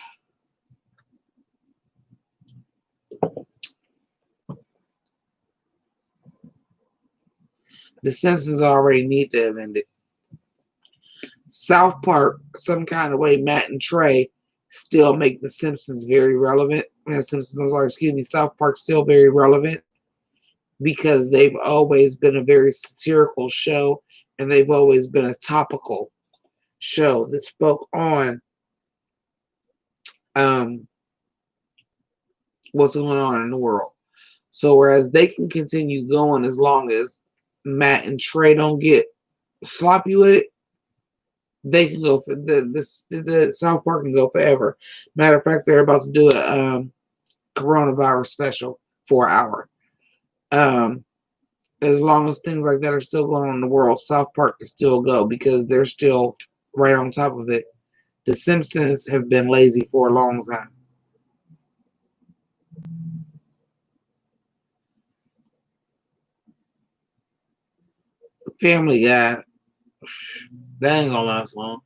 The Simpsons already need to have ended. South Park, some kind of way, Matt and Trey still make The Simpsons very relevant. South Park still very relevant because they've always been a very satirical show and they've always been a topical show that spoke on what's going on in the world. So whereas they can continue going as long as Matt and Trey don't get sloppy with it, they can go for the South Park can go forever. Matter of fact, they're about to do a coronavirus special for an hour. As long as things like that are still going on in the world, South Park can still go because they're still right on top of it. The Simpsons have been lazy for a long time. Family Guy, that ain't gonna last long.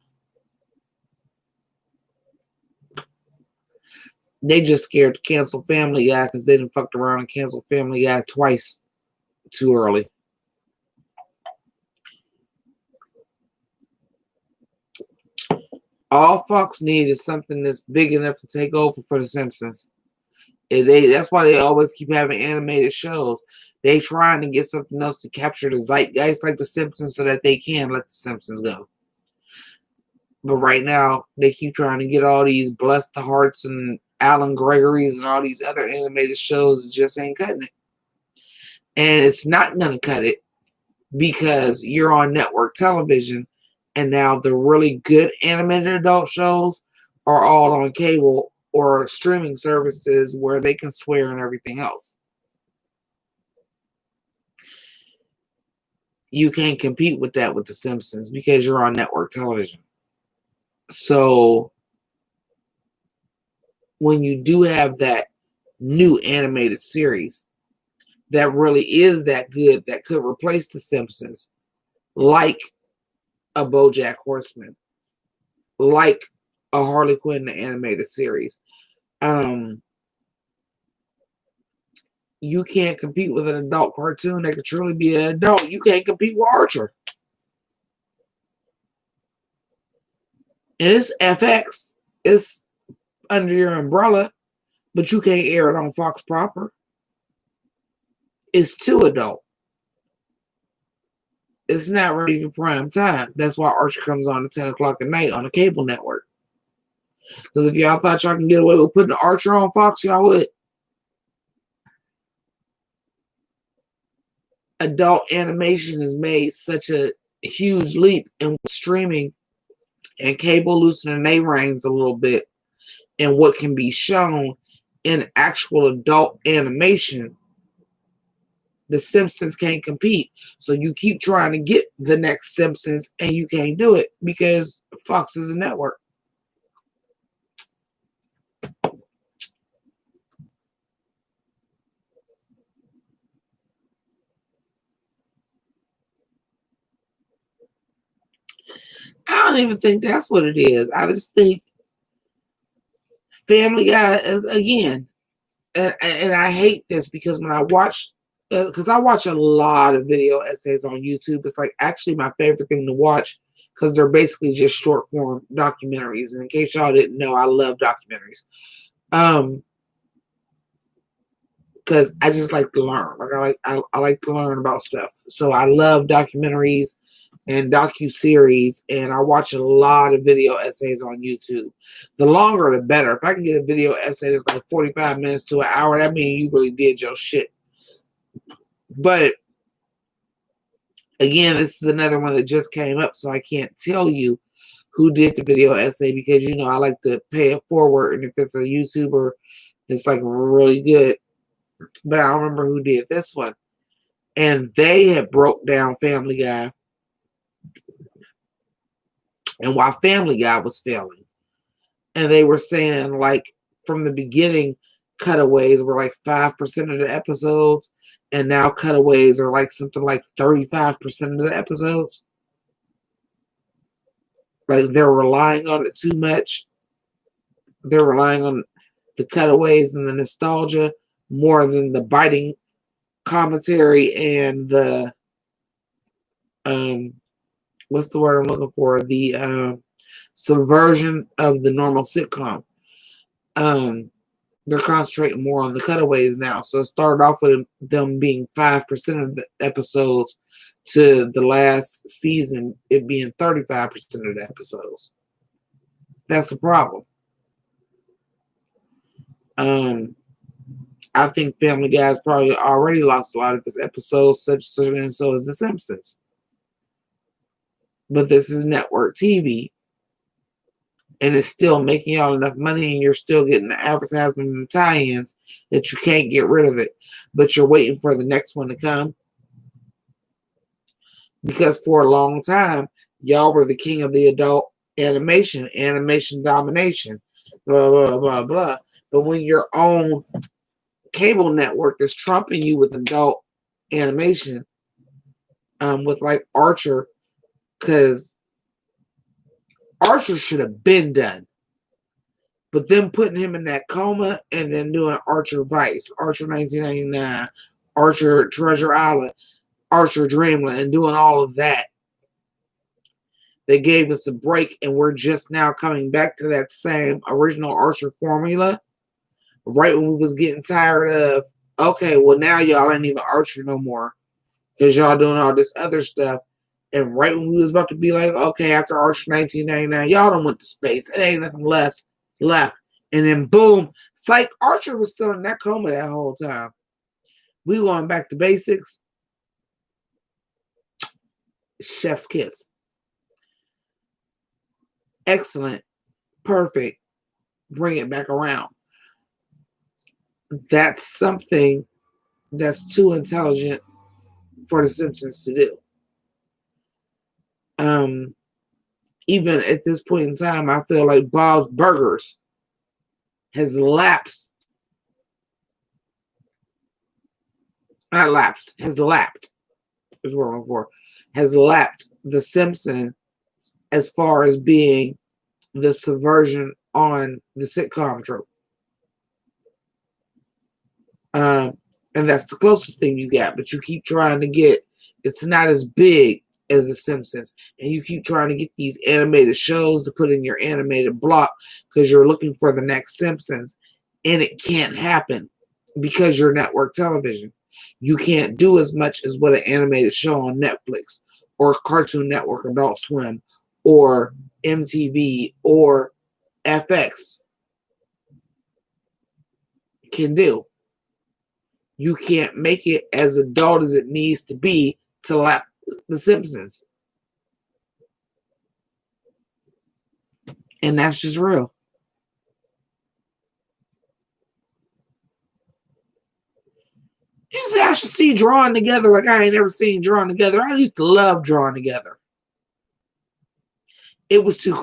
They just scared to cancel Family Guy because they didn't fucked around and canceled Family Guy twice too early. All Fox need is something that's big enough to take over for The Simpsons. That's why they always keep having animated shows. They trying to get something else to capture the zeitgeist like The Simpsons so that they can let The Simpsons go. But right now, they keep trying to get all these Bless the Hearts and Alan Gregory's and all these other animated shows. It just ain't cutting it. And it's not going to cut it because you're on network television and now the really good animated adult shows are all on cable or streaming services where they can swear and everything else. You can't compete with that with The Simpsons because you're on network television. So when you do have that new animated series that really is that good that could replace The Simpsons, like a BoJack Horseman, like a Harley Quinn animated series, you can't compete with an adult cartoon that could truly be an adult. You can't compete with Archer. And it's FX. It's under your umbrella, but you can't air it on Fox proper. It's too adult. It's not ready for prime time. That's why Archer comes on at 10 o'clock at night on a cable network. Because if y'all thought y'all can get away with putting Archer on Fox, y'all would. Adult animation has made such a huge leap in streaming and cable loosening their reins a little bit and what can be shown in actual adult animation. The Simpsons can't compete. So you keep trying to get the next Simpsons and you can't do it because Fox is a network. I don't even think that's what it is. I just think Family Guy is, again, and I hate this because when I watch, because I watch a lot of video essays on YouTube. It's like actually my favorite thing to watch because they're basically just short form documentaries. And in case y'all didn't know, I love documentaries. Because I just like to learn. Like I like to learn about stuff. So I love documentaries and docu-series, and I watch a lot of video essays on YouTube. The longer, the better. If I can get a video essay that's like 45 minutes to an hour, that means you really did your shit. But again, this is another one that just came up, so I can't tell you who did the video essay because, you know, I like to pay it forward, and if it's a YouTuber that's like really good, but I don't remember who did this one. And they had broke down Family Guy and why Family Guy was failing. And they were saying, like, from the beginning, cutaways were like 5% of the episodes, and now cutaways are like something like 35% of the episodes. Like, they're relying on it too much. They're relying on the cutaways and the nostalgia more than the biting commentary and the what's the word I'm looking for? The subversion of the normal sitcom. They're concentrating more on the cutaways now. So it started off with them being 5% of the episodes to the last season, it being 35% of the episodes. That's a problem. I think Family Guy's probably already lost a lot of its episodes, such and so as The Simpsons. But this is network TV, and it's still making y'all enough money, and you're still getting the advertisement and the tie-ins that you can't get rid of it. But you're waiting for the next one to come. Because for a long time, y'all were the king of the adult animation domination, blah, blah, blah, blah. But when your own cable network is trumping you with adult animation, with like Archer, because Archer should have been done. But them putting him in that coma and then doing Archer Vice, Archer 1999, Archer Treasure Island, Archer Dreamland, and doing all of that, they gave us a break, and we're just now coming back to that same original Archer formula. Right when we was getting tired of, okay, well now y'all ain't even Archer no more because y'all doing all this other stuff. And right when we was about to be like, okay, after Archer 1999, y'all done went to space. It ain't nothing less left. And then boom, psych, Archer was still in that coma that whole time. We going back to basics. Chef's kiss. Excellent. Perfect. Bring it back around. That's something that's too intelligent for the Simpsons to do. Even at this point in time, I feel like Bob's Burgers has lapsed. Not lapsed, has lapped. Is what I'm looking for. Has lapped the Simpsons as far as being the subversion on the sitcom trope. And that's the closest thing you got, but you keep trying to get, it's not as big as The Simpsons, and you keep trying to get these animated shows to put in your animated block because you're looking for the next Simpsons, and it can't happen because you're network television. You can't do as much as what an animated show on Netflix or Cartoon Network, Adult Swim, or MTV or FX can do. You can't make it as adult as it needs to be to lap The Simpsons. And that's just real. You say I should see Drawing Together like I ain't never seen Drawing Together. I used to love Drawing Together. It was too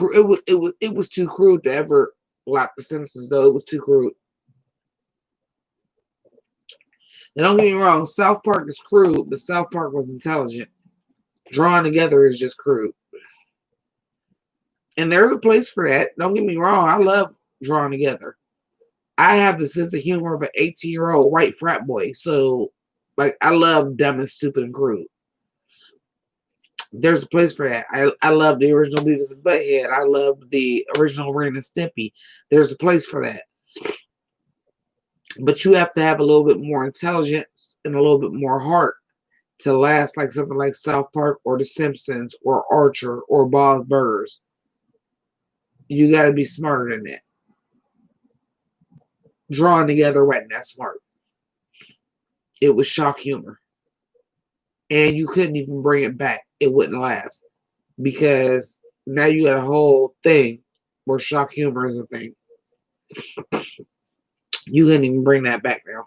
it was too crude to ever lap The Simpsons, though. It was too crude. And don't get me wrong, South Park is crude, but South Park was intelligent. Drawing Together is just crude. And there's a place for that. Don't get me wrong. I love drawing together. I have the sense of humor of an 18-year-old white frat boy. So, like, I love dumb and stupid and crude. There's a place for that. I love the original Beavis and Butthead. I love the original Ren and Stimpy. There's a place for that. But you have to have a little bit more intelligence and a little bit more heart to last like something like South Park or The Simpsons or Archer or Bob's Burgers. You got to be smarter than that. Drawing together wasn't that smart. It was shock humor. And you couldn't even bring it back. It wouldn't last. Because now you got a whole thing where shock humor is a thing. You couldn't even bring that back now.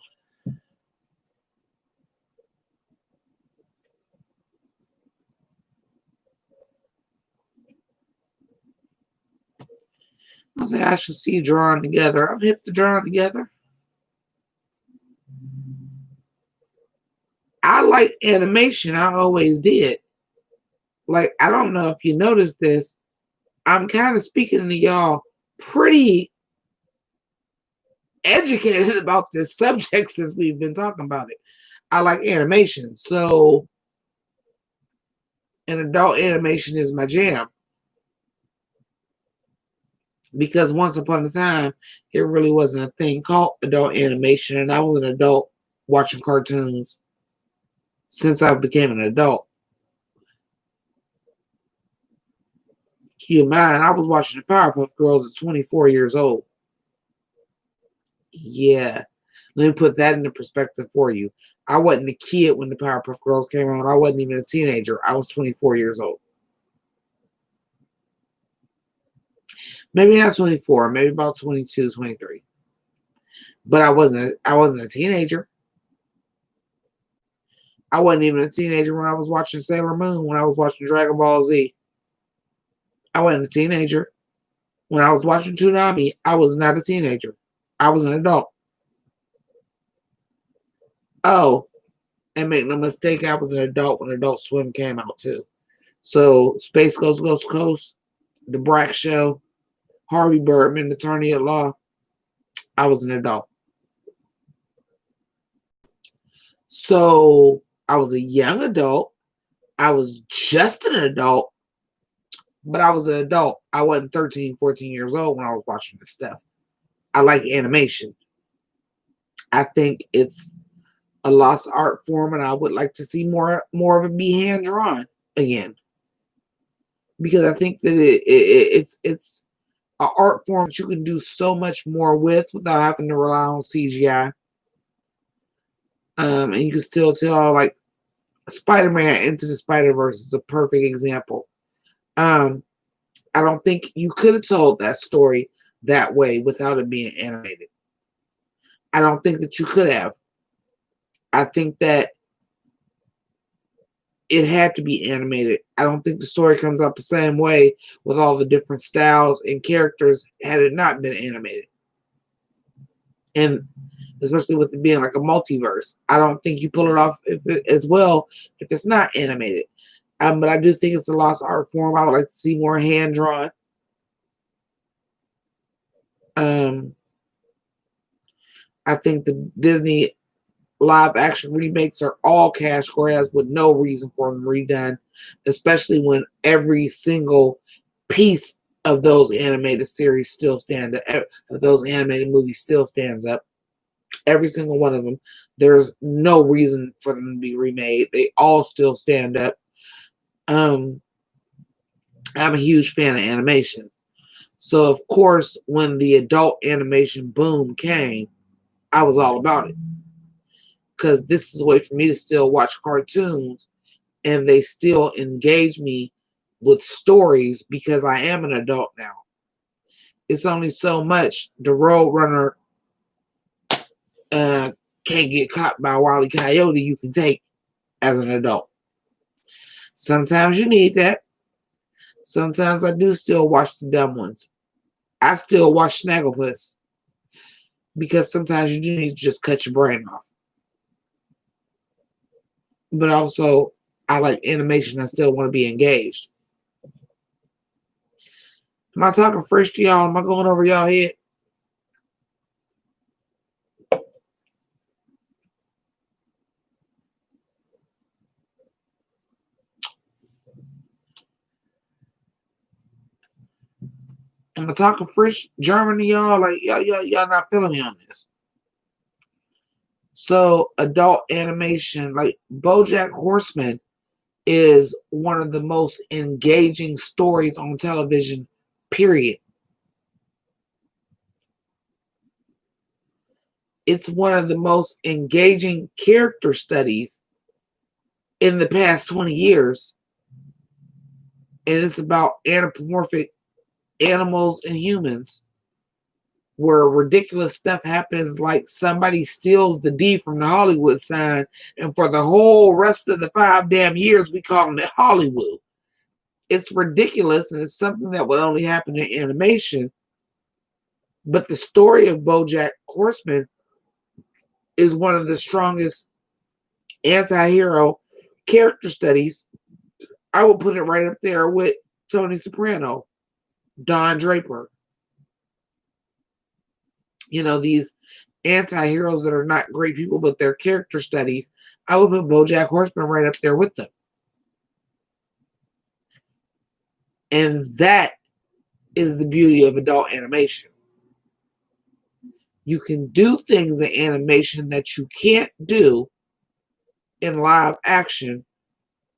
I say I should see drawing together. I'm hip to drawing together. I like animation. I always did. Like, I don't know if you noticed this. I'm kind of speaking to y'all pretty educated about this subject since we've been talking about it. I like animation. So, an adult animation is my jam. Because once upon a time, it really wasn't a thing called adult animation. And I was an adult watching cartoons since I became an adult. Keep in mind, I was watching the Powerpuff Girls at 24 years old. Yeah. Let me put that into perspective for you. I wasn't a kid when the Powerpuff Girls came out. I wasn't even a teenager. I was 24 years old. Maybe not 24, maybe about 22, 23. But I wasn't a teenager. I wasn't even a teenager when I was watching Sailor Moon, when I was watching Dragon Ball Z. I wasn't a teenager. When I was watching Toonami, I was not a teenager. I was an adult. Oh, and make no mistake, I was an adult when Adult Swim came out too. So Space Ghost Ghost Coast, The Brack Show, Harvey Birdman, Attorney at Law, I was an adult. So I was a young adult. I was just an adult, but I was an adult. I wasn't 13, 14 years old when I was watching this stuff. I like animation. I think it's a lost art form, and I would like to see more of it be hand drawn again. Because I think that it's an art form that you can do so much more with without having to rely on CGI. And you can still tell, like, Spider-Man Into the Spider-Verse is a perfect example. I don't think you could have told that story that way without it being animated. I don't think that you could have. I think that it had to be animated. I don't think the story comes out the same way with all the different styles and characters had it not been animated. And especially with it being like a multiverse, I don't think you pull it off as well if it's not animated. But I do think it's a lost art form. I would like to see more hand drawn. I think the Disney live action remakes are all cash grabs with no reason for them redone, especially when every single piece of those animated series still stand up, of those animated movies still stands up. Every single one of them. There's no reason for them to be remade. They all still stand up. I'm a huge fan of animation. So of course, when the adult animation boom came, I was all about it. Because this is a way for me to still watch cartoons and they still engage me with stories because I am an adult now. It's only so much the Roadrunner can't get caught by Wile E. Coyote you can take as an adult. Sometimes you need that. Sometimes I do still watch the dumb ones. I still watch Snagglepuss because sometimes you do need to just cut your brain off. But also, I like animation. I still want to be engaged. Am I talking fresh to y'all? Am I going over y'all head? Am I talking fresh German to y'all? Like y'all not feeling me on this. So adult animation, like BoJack Horseman, is one of the most engaging stories on television, period. It's one of the most engaging character studies in the past 20 years. And it's about anthropomorphic animals and humans where ridiculous stuff happens, like somebody steals the D from the Hollywood sign, and for the whole rest of the 5 damn years, we call it Hollywood. It's ridiculous, and it's something that would only happen in animation. But the story of BoJack Horseman is one of the strongest anti-hero character studies. I would put it right up there with Tony Soprano, Don Draper. You know, these anti-heroes that are not great people, but they're character studies. I would put BoJack Horseman right up there with them. And that is the beauty of adult animation. You can do things in animation that you can't do in live action.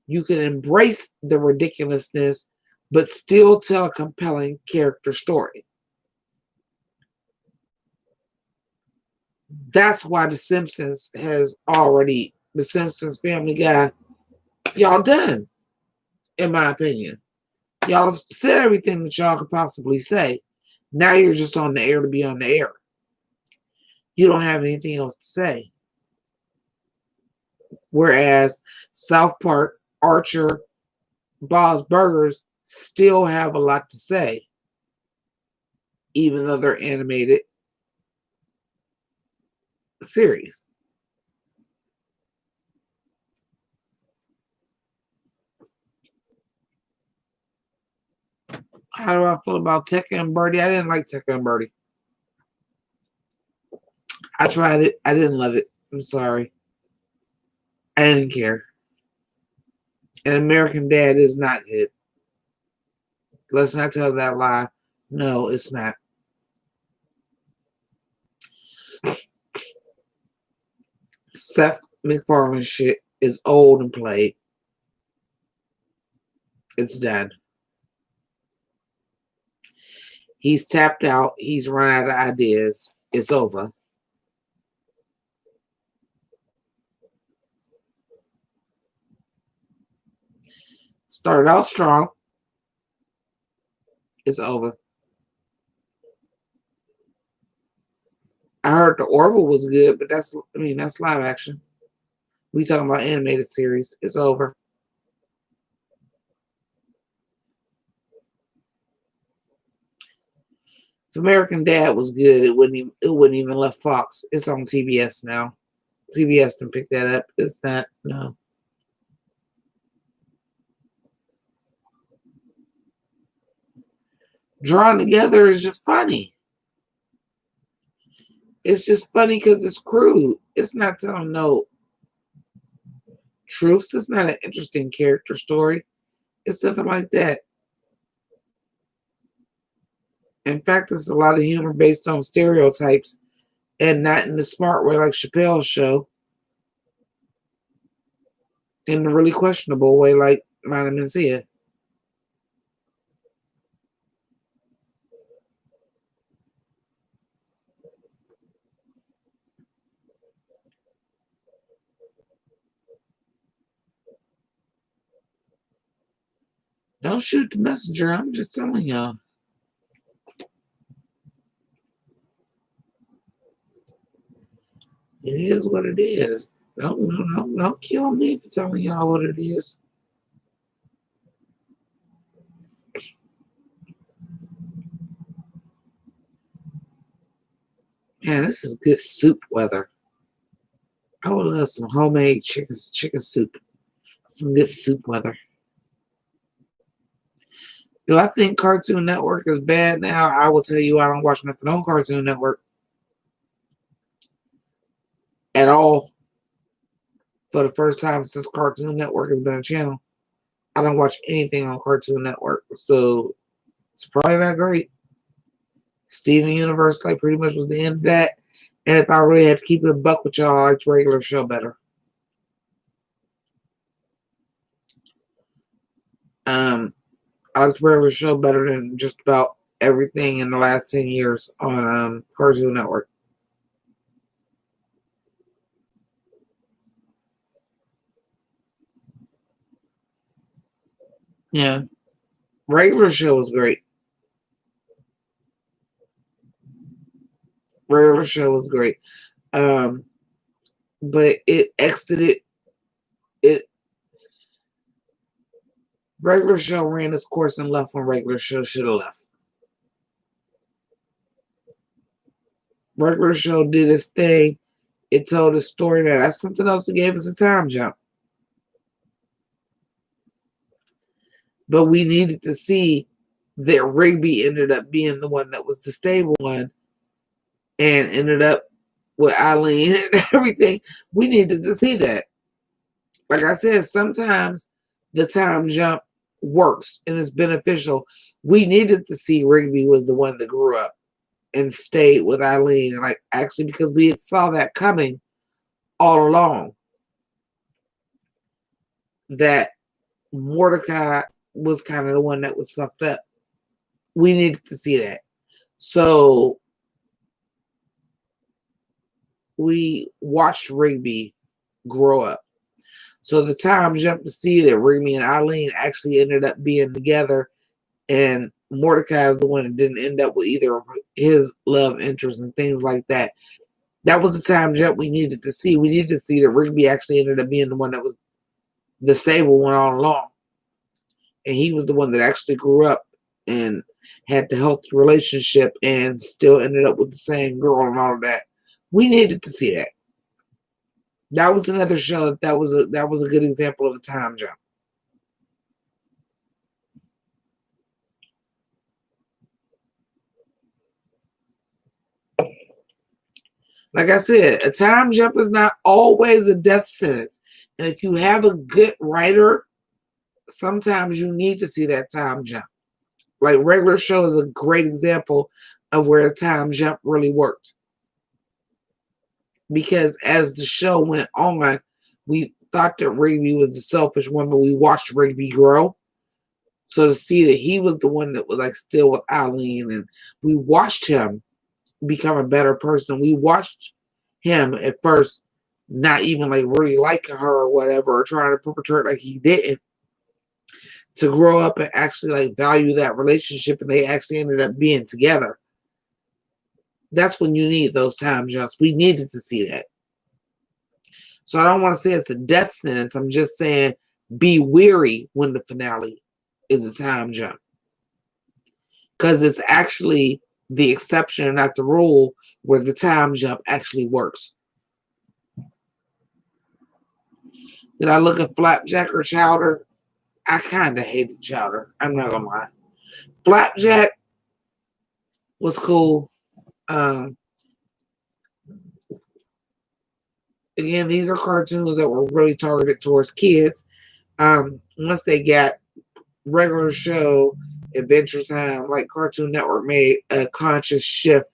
You can embrace the ridiculousness, but still tell a compelling character story. That's why The Simpsons has already, The Simpsons, Family Guy, y'all done, in my opinion. Y'all have said everything that y'all could possibly say. Now you're just on the air to be on the air. You don't have anything else to say. Whereas South Park, Archer, Bob's Burgers still have a lot to say, even though they're animated series. How do I feel about Tekka and Birdie? I didn't like Tekka and Birdie. I tried it. I didn't love it. I'm sorry. I didn't care. And American Dad is not good. Let's not tell that lie. No, it's not. Seth MacFarlane shit is old and played. It's done. He's tapped out. He's run out of ideas. It's over. Started out strong. It's over. I heard the Orville was good, but that's live action. We talking about animated series. It's over. If American Dad was good, it wouldn't even left Fox. It's on TBS now. TBS can pick that up. It's not, no. Drawn Together is just funny. It's just funny because it's crude. It's not telling no truths. It's not an interesting character story. It's nothing like that. In fact, it's a lot of humor based on stereotypes and not in the smart way like Chappelle's show. In the really questionable way like Madam Mencia. Don't shoot the messenger. I'm just telling y'all. It is what it is. Don't kill me for telling y'all what it is. Man, this is good soup weather. I would love some homemade chicken soup. Some good soup weather. Do I think Cartoon Network is bad now? I will tell you I don't watch nothing on Cartoon Network at all. For the first time since Cartoon Network has been a channel, I don't watch anything on Cartoon Network. So it's probably not great. Steven Universe like pretty much was the end of that. And if I really had to keep it a buck with y'all, I liked regular show better. I liked regular show better than just about everything in the last 10 years on Cartoon Network. Yeah. Regular show was great. Regular show was great. Um, but it exited it. Regular show ran its course and left when regular show should have left. Regular show did its thing. It told a story that's something else that gave us a time jump. But we needed to see that Rigby ended up being the one that was the stable one and ended up with Eileen and everything. We needed to see that. Like I said, sometimes the time jump works and it's beneficial. We needed to see Rigby was the one that grew up and stayed with Eileen. Like actually because we had saw that coming all along. That Mordecai was kind of the one that was fucked up. We needed to see that. So we watched Rigby grow up. So the time jumped to see that Rigby and Eileen actually ended up being together, and Mordecai is the one that didn't end up with either of his love interests and things like that. That was the time jump we needed to see. We needed to see that Rigby actually ended up being the one that was the stable one all along. And he was the one that actually grew up and had the healthy relationship and still ended up with the same girl and all of that. We needed to see that. That was another show that was a good example of a time jump. Like I said, a time jump is not always a death sentence. And if you have a good writer, sometimes you need to see that time jump. Like regular show is a great example of where a time jump really worked. Because as the show went on, we thought that Rigby was the selfish one, but we watched Rigby grow. So to see that he was the one that was like still with Eileen, and we watched him become a better person. We watched him at first not even like really liking her or whatever, or trying to perpetrate like he didn't, to grow up and actually like value that relationship, and they actually ended up being together. That's when you need those time jumps. We needed to see that. So I don't want to say it's a death sentence. I'm just saying be weary when the finale is a time jump. Because it's actually the exception and not the rule where the time jump actually works. Did I look at Flapjack or Chowder? I kind of hated Chowder. I'm not going to lie. Flapjack was cool. Again, these are cartoons that were really targeted towards kids. Once they got regular show, Adventure Time, like Cartoon Network made a conscious shift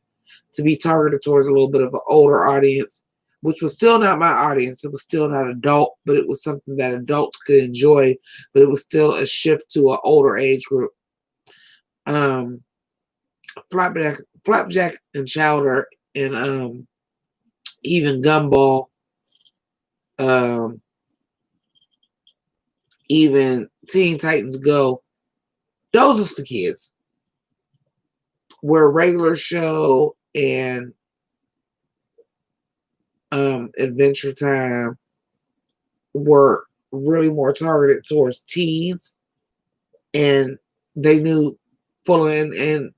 to be targeted towards a little bit of an older audience, which was still not my audience. It was still not adult, but it was something that adults could enjoy, but it was still a shift to an older age group. Flapjack and Chowder and even Gumball, um, even Teen Titans Go, those is for kids. Where regular show and Adventure Time were really more targeted towards teens, and they knew full and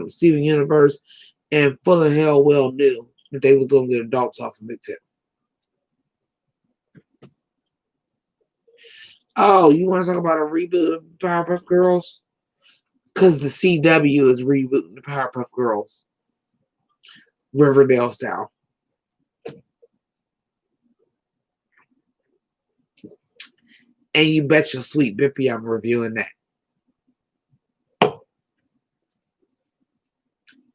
Steven Universe and full of hell well knew that they was gonna get adults off of it too. Oh, you want to talk about a reboot of Powerpuff Girls? Because the CW is rebooting the Powerpuff Girls. Riverdale style. And you bet your sweet Bippy I'm reviewing that.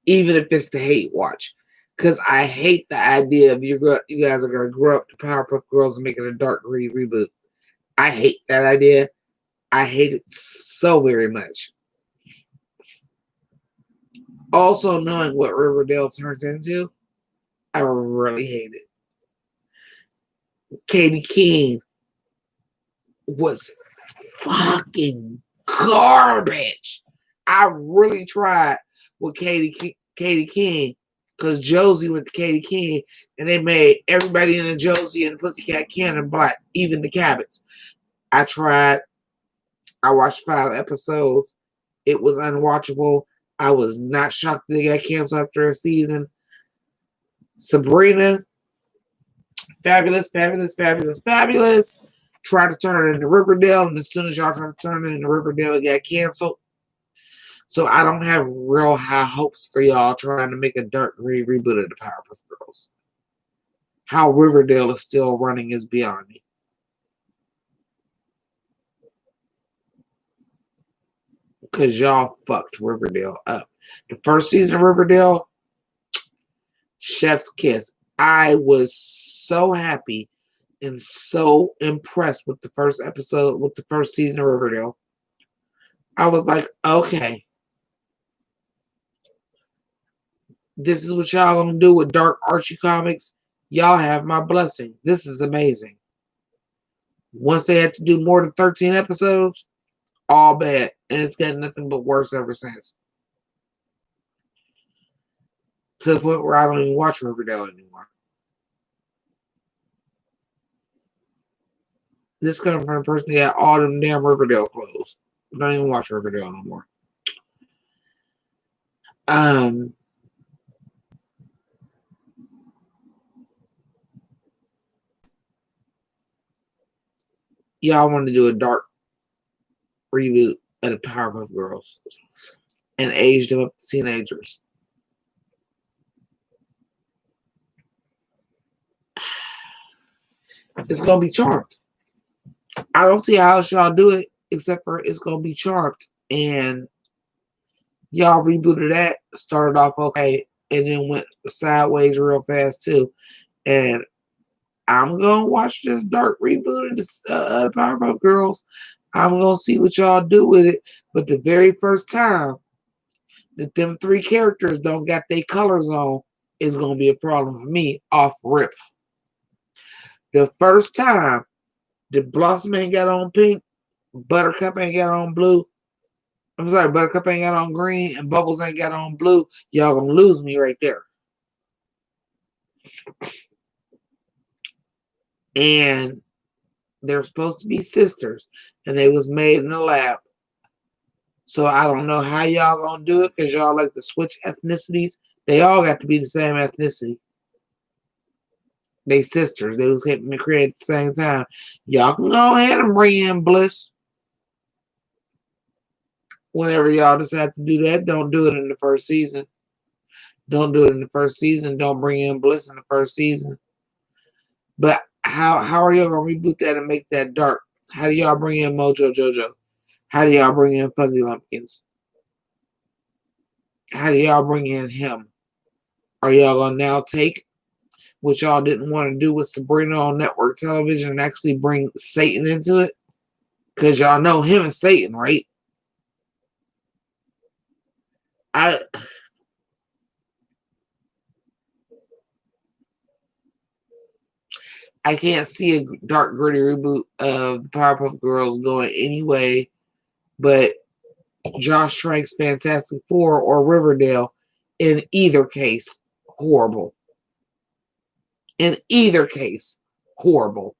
Even if it's the hate watch. Because I hate the idea of you guys are going to grow up the Powerpuff Girls and make it a dark green reboot. I hate that idea. I hate it so very much. Also, knowing what Riverdale turns into, I really hate it. Katie Keene was fucking garbage. I really tried with Katie Keene because Josie went to Katie Keene and they made everybody in the Josie and the Pussycat Cannon black, even the Cabots. I tried. I watched 5 episodes. It was unwatchable. I was not shocked they got canceled after a season. Sabrina, fabulous. Tried to turn it into Riverdale, and as soon as y'all tried to turn it into Riverdale, it got canceled. So I don't have real high hopes for y'all trying to make a dark reboot of the Powerpuff Girls. How Riverdale is still running is beyond me. Because y'all fucked Riverdale up. The first season of Riverdale, chef's kiss. I was so happy and so impressed with the first episode, with the first season of Riverdale. I was like, okay. This is what y'all gonna do with Dark Archie comics. Y'all have my blessing. This is amazing. Once they had to do more than 13 episodes, all bad. And it's gotten nothing but worse ever since. To the point where I don't even watch Riverdale anymore. This comes from a person that had all them damn Riverdale clothes. I don't even watch Riverdale no more. Y'all want to do a dark reboot of the Powerpuff Girls and age them up to teenagers. It's gonna be Charmed. I don't see how else y'all do it except for it's gonna be Charmed. And y'all rebooted that, started off okay, and then went sideways real fast too. And I'm gonna watch this dark reboot of the Powerpuff Girls. I'm gonna see what y'all do with it. But the very first time that them 3 characters don't got their colors on is gonna be a problem for me off rip. The first time that Blossom ain't got on pink, Buttercup ain't got on blue. I'm sorry, Buttercup ain't got on green, and Bubbles ain't got on blue. Y'all gonna lose me right there. And they're supposed to be sisters, and they was made in the lab. So I don't know how y'all gonna do it because y'all like to switch ethnicities. They all got to be the same ethnicity. They sisters. They was getting created at the same time. Y'all can go ahead and bring in Bliss. Whenever y'all decide to do that, don't do it in the first season. Don't do it in the first season. Don't bring in Bliss in the first season. But how are y'all gonna reboot that and make that dark? How do y'all bring in Mojo Jojo? How do y'all bring in Fuzzy Lumpkins? How do y'all bring in him? Are y'all gonna now take what y'all didn't want to do with Sabrina on network television and actually bring Satan into it? Because y'all know him and Satan, right? I can't see a dark, gritty reboot of the Powerpuff Girls going anyway, but Josh Trank's Fantastic Four or Riverdale. In either case, horrible. In either case, horrible.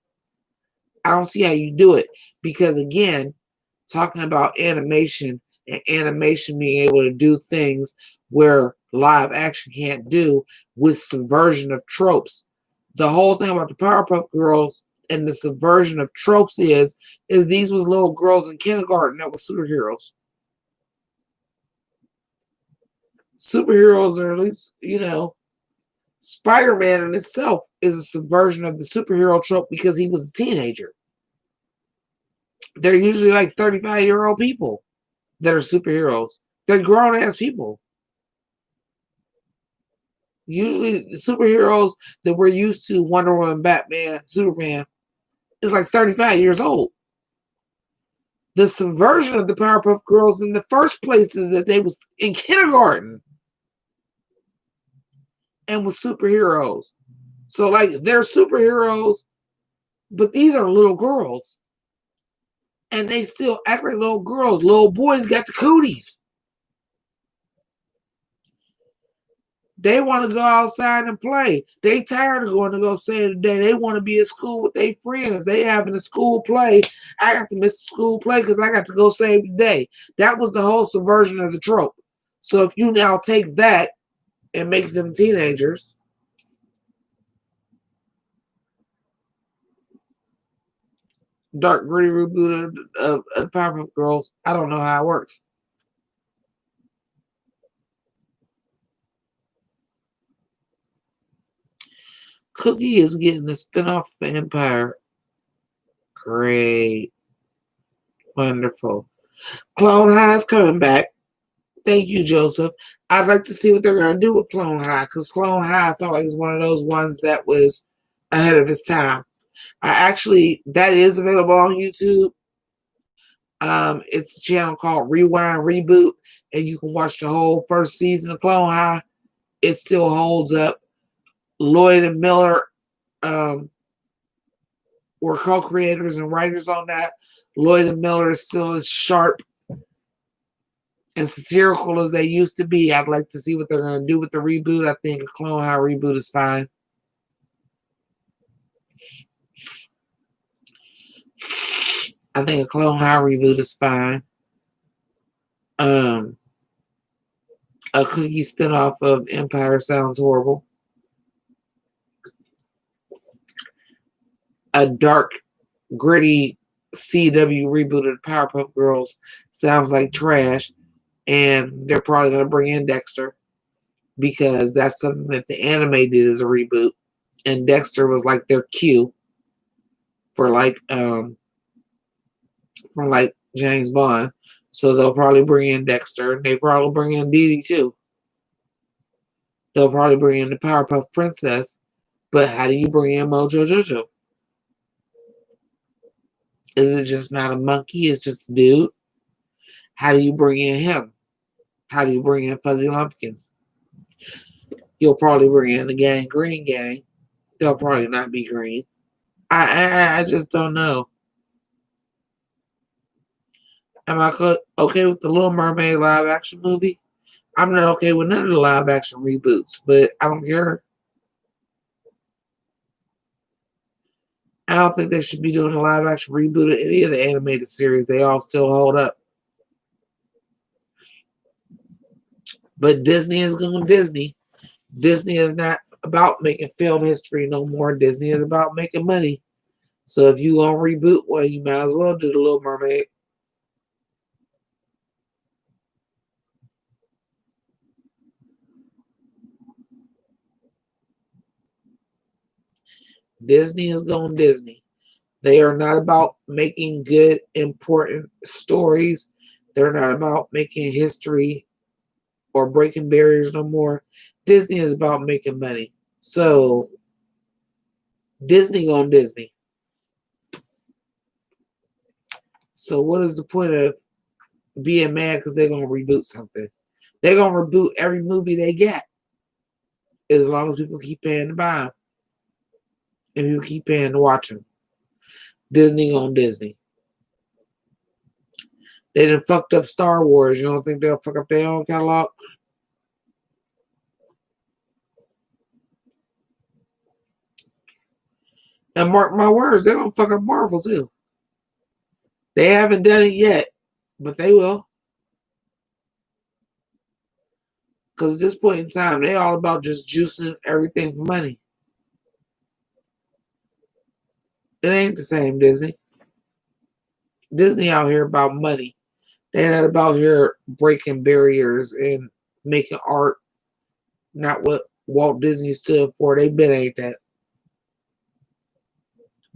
I don't see how you do it because, again, talking about animation and animation being able to do things where live action can't do with subversion of tropes. The whole thing about the Powerpuff Girls and the subversion of tropes is these was little girls in kindergarten that were superheroes. Superheroes are, at least, Spider-Man in itself is a subversion of the superhero trope because he was a teenager. They're usually like 35-year-old people that are superheroes. They're grown-ass people. Usually the superheroes that we're used to, Wonder Woman, Batman, Superman, is like 35 years old. The subversion of the Powerpuff Girls in the first place is that they was in kindergarten and was superheroes. So like they're superheroes, but these are little girls. And they still act like little girls. Little boys got the cooties. They want to go outside and play. They tired of going to go save the day. They want to be at school with their friends. They having a school play. I got to miss the school play because I got to go save the day. That was the whole subversion of the trope. So if you now take that and make them teenagers, dark, gritty reboot of Powerpuff Girls, I don't know how it works. Cookie is getting the spinoff of Empire. Great. Wonderful. Clone High is coming back. Thank you, Joseph. I'd like to see what they're going to do with Clone High because Clone High I felt like it was one of those ones that was ahead of its time. That is available on YouTube. It's a channel called Rewind Reboot, and you can watch the whole first season of Clone High. It still holds up. Lloyd and Miller were co-creators and writers on that. Lloyd and Miller is still as sharp and satirical as they used to be. I'd like to see what they're going to do with the reboot. I think a Clone High reboot is fine. I think a Clone High reboot is fine. A Cookie spinoff of Empire sounds horrible. A dark, gritty CW reboot of the Powerpuff Girls sounds like trash. And they're probably going to bring in Dexter because that's something that the anime did as a reboot. And Dexter was like their cue for from James Bond. So they'll probably bring in Dexter. And they probably bring in Dee Dee too. They'll probably bring in the Powerpuff Princess. But how do you bring in Mojo Jojo? Is it just not a monkey? It's just a dude? How do you bring in him? How do you bring in Fuzzy Lumpkins? You'll probably bring in the Gang Green Gang. They'll probably not be green. I just don't know. Am I okay with the Little Mermaid live action movie? I'm not okay with none of the live action reboots, but I don't care. I don't think they should be doing a live action reboot of any of the animated series. They all still hold up. But Disney is going Disney. Disney is not about making film history no more. Disney is about making money. So if you gonna reboot one, you might as well do the Little Mermaid. Disney is going Disney. They are not about making good, important stories. They're not about making history or breaking barriers no more. Disney is about making money. So Disney on Disney. So what is the point of being mad because they're gonna reboot something? They're gonna reboot every movie they get. As long as people keep paying to buy them. And people keep paying to watch them. Disney on Disney. They done fucked up Star Wars. You don't think they'll fuck up their own catalog? And mark my words, they're gonna fuck up Marvel too. They haven't done it yet, but they will. Because at this point in time, they all about just juicing everything for money. It ain't the same, Disney. Disney out here about money. They're not about here breaking barriers and making art, not what Walt Disney stood for. They been ain't that.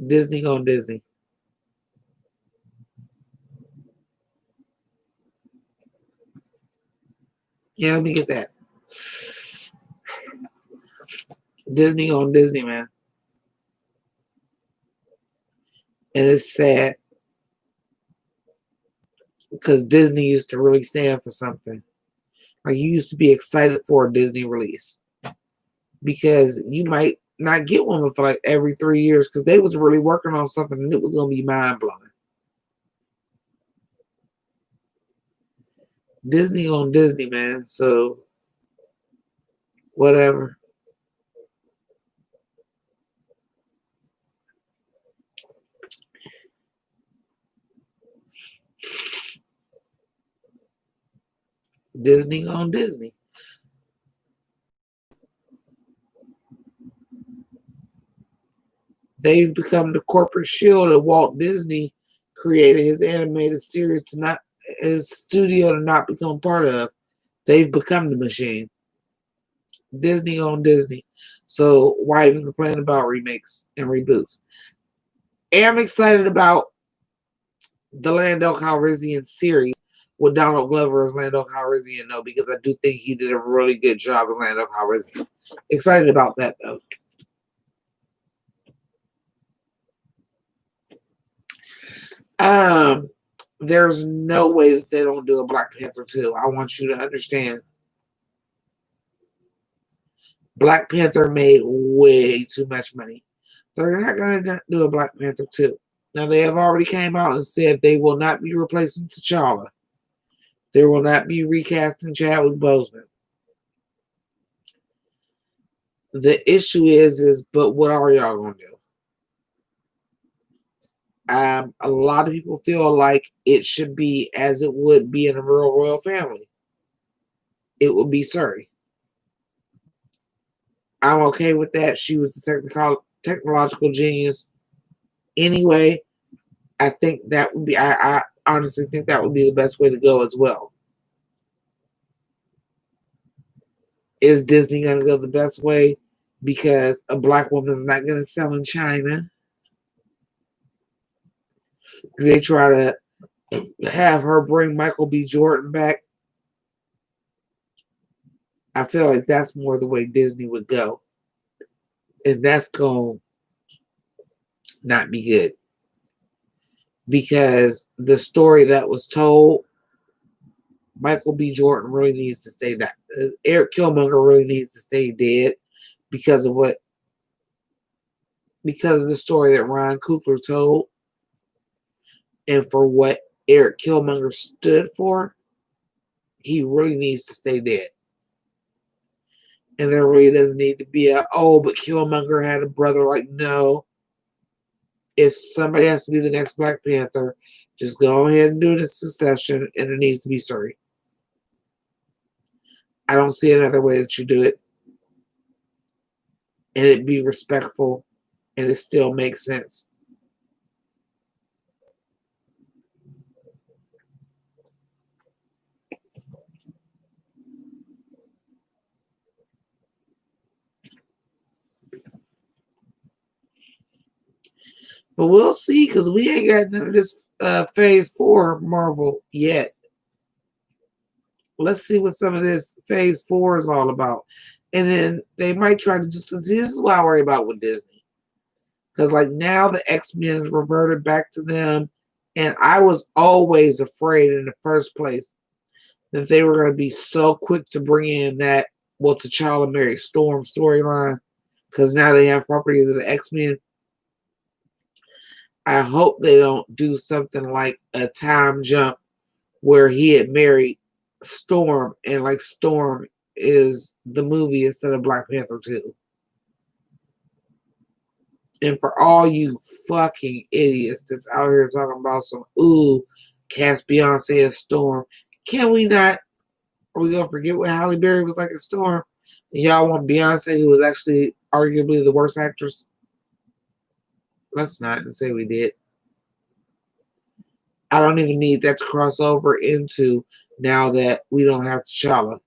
Disney on Disney. Yeah, let me get that. Disney on Disney, man. And it's sad because Disney used to really stand for something. Like you used to be excited for a Disney release because you might not get one for like every 3 years because they was really working on something and it was gonna be mind blowing. Disney on Disney, man. So whatever. Disney on Disney. They've become the corporate shield that Walt Disney created his animated series to not his studio to not become part of. They've become the machine. Disney on Disney. So why even complain about remakes and reboots? I'm excited about the Lando Calrissian series with Donald Glover as Lando Calrissian, though, because I do think he did a really good job as Lando Calrissian. Excited about that, though. There's no way that they don't do a Black Panther 2. I want you to understand. Black Panther made way too much money. They're not going to do a Black Panther 2. Now, they have already came out and said they will not be replacing T'Challa. They will not be recasting Chadwick Boseman. The issue is, but what are y'all going to do? A lot of people feel like it should be as it would be in a real royal family. It would be Surrey. I'm okay with that. She was the technological genius. Anyway, I think that would be. I honestly think that would be the best way to go as well. Is Disney going to go the best way because a black woman is not going to sell in China? Do they try to have her bring Michael B. Jordan back? I feel like that's more the way Disney would go. And that's going to not be good. Because the story that was told, Michael B. Jordan really needs to stay dead. Eric Killmonger really needs to stay dead because of the story that Ryan Coogler told. And for what Eric Killmonger stood for, he really needs to stay dead. And there really doesn't need to be but Killmonger had a brother. Like, no. If somebody has to be the next Black Panther, just go ahead and do the succession, and it needs to be Surrey. I don't see another way that you do it. And it be respectful, and it still makes sense. But we'll see, because we ain't got none of this Phase 4 Marvel yet. Let's see what some of this Phase 4 is all about. And then they might try to do this. This is what I worry about with Disney. Because like now the X-Men is reverted back to them. And I was always afraid in the first place that they were going to be so quick to bring in that, T'Challa Mary Storm storyline. Because now they have properties of the X-Men. I hope they don't do something like a time jump where he had married Storm and like Storm is the movie instead of Black Panther 2. And for all you fucking idiots that's out here talking about some, cast Beyonce as Storm, can we not? Are we going to forget what Halle Berry was like as Storm? And y'all want Beyonce, who was actually arguably the worst actress? Let's not and say we did. I don't even need that to cross over into now that we don't have T'Challa.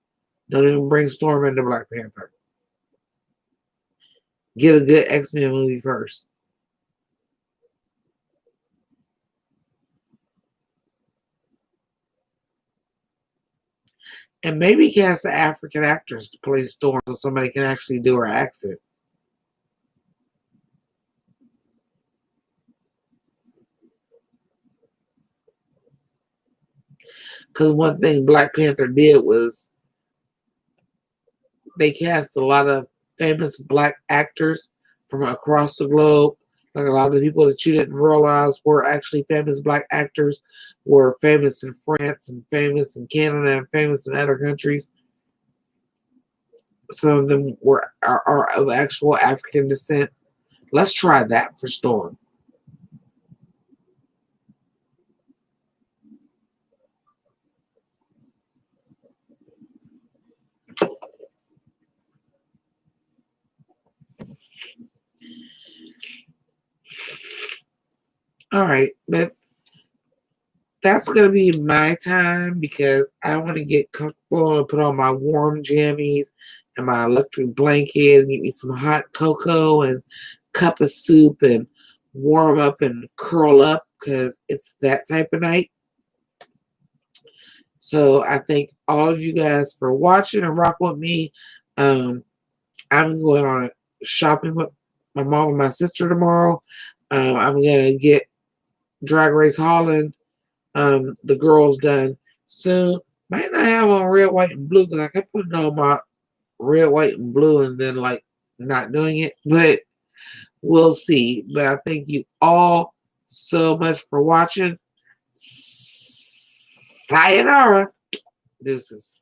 Don't even bring Storm into Black Panther. Get a good X-Men movie first. And maybe cast an African actress to play Storm so somebody can actually do her accent. Because one thing Black Panther did was they cast a lot of famous Black actors from across the globe. Like a lot of the people that you didn't realize were actually famous Black actors were famous in France and famous in Canada and famous in other countries. Some of them are of actual African descent. Let's try that for Storm. All right, but that's gonna be my time because I want to get comfortable and put on my warm jammies and my electric blanket and get me some hot cocoa and cup of soup and warm up and curl up because it's that type of night. So I thank all of you guys for watching and rocking with me. Um, I'm going on shopping with my mom and my sister tomorrow. I'm gonna get Drag Race Holland, the girls done soon. Might not have on red, white, and blue because I kept putting on my red, white, and blue and then like not doing it. But we'll see. But I thank you all so much for watching. Sayonara. Deuces.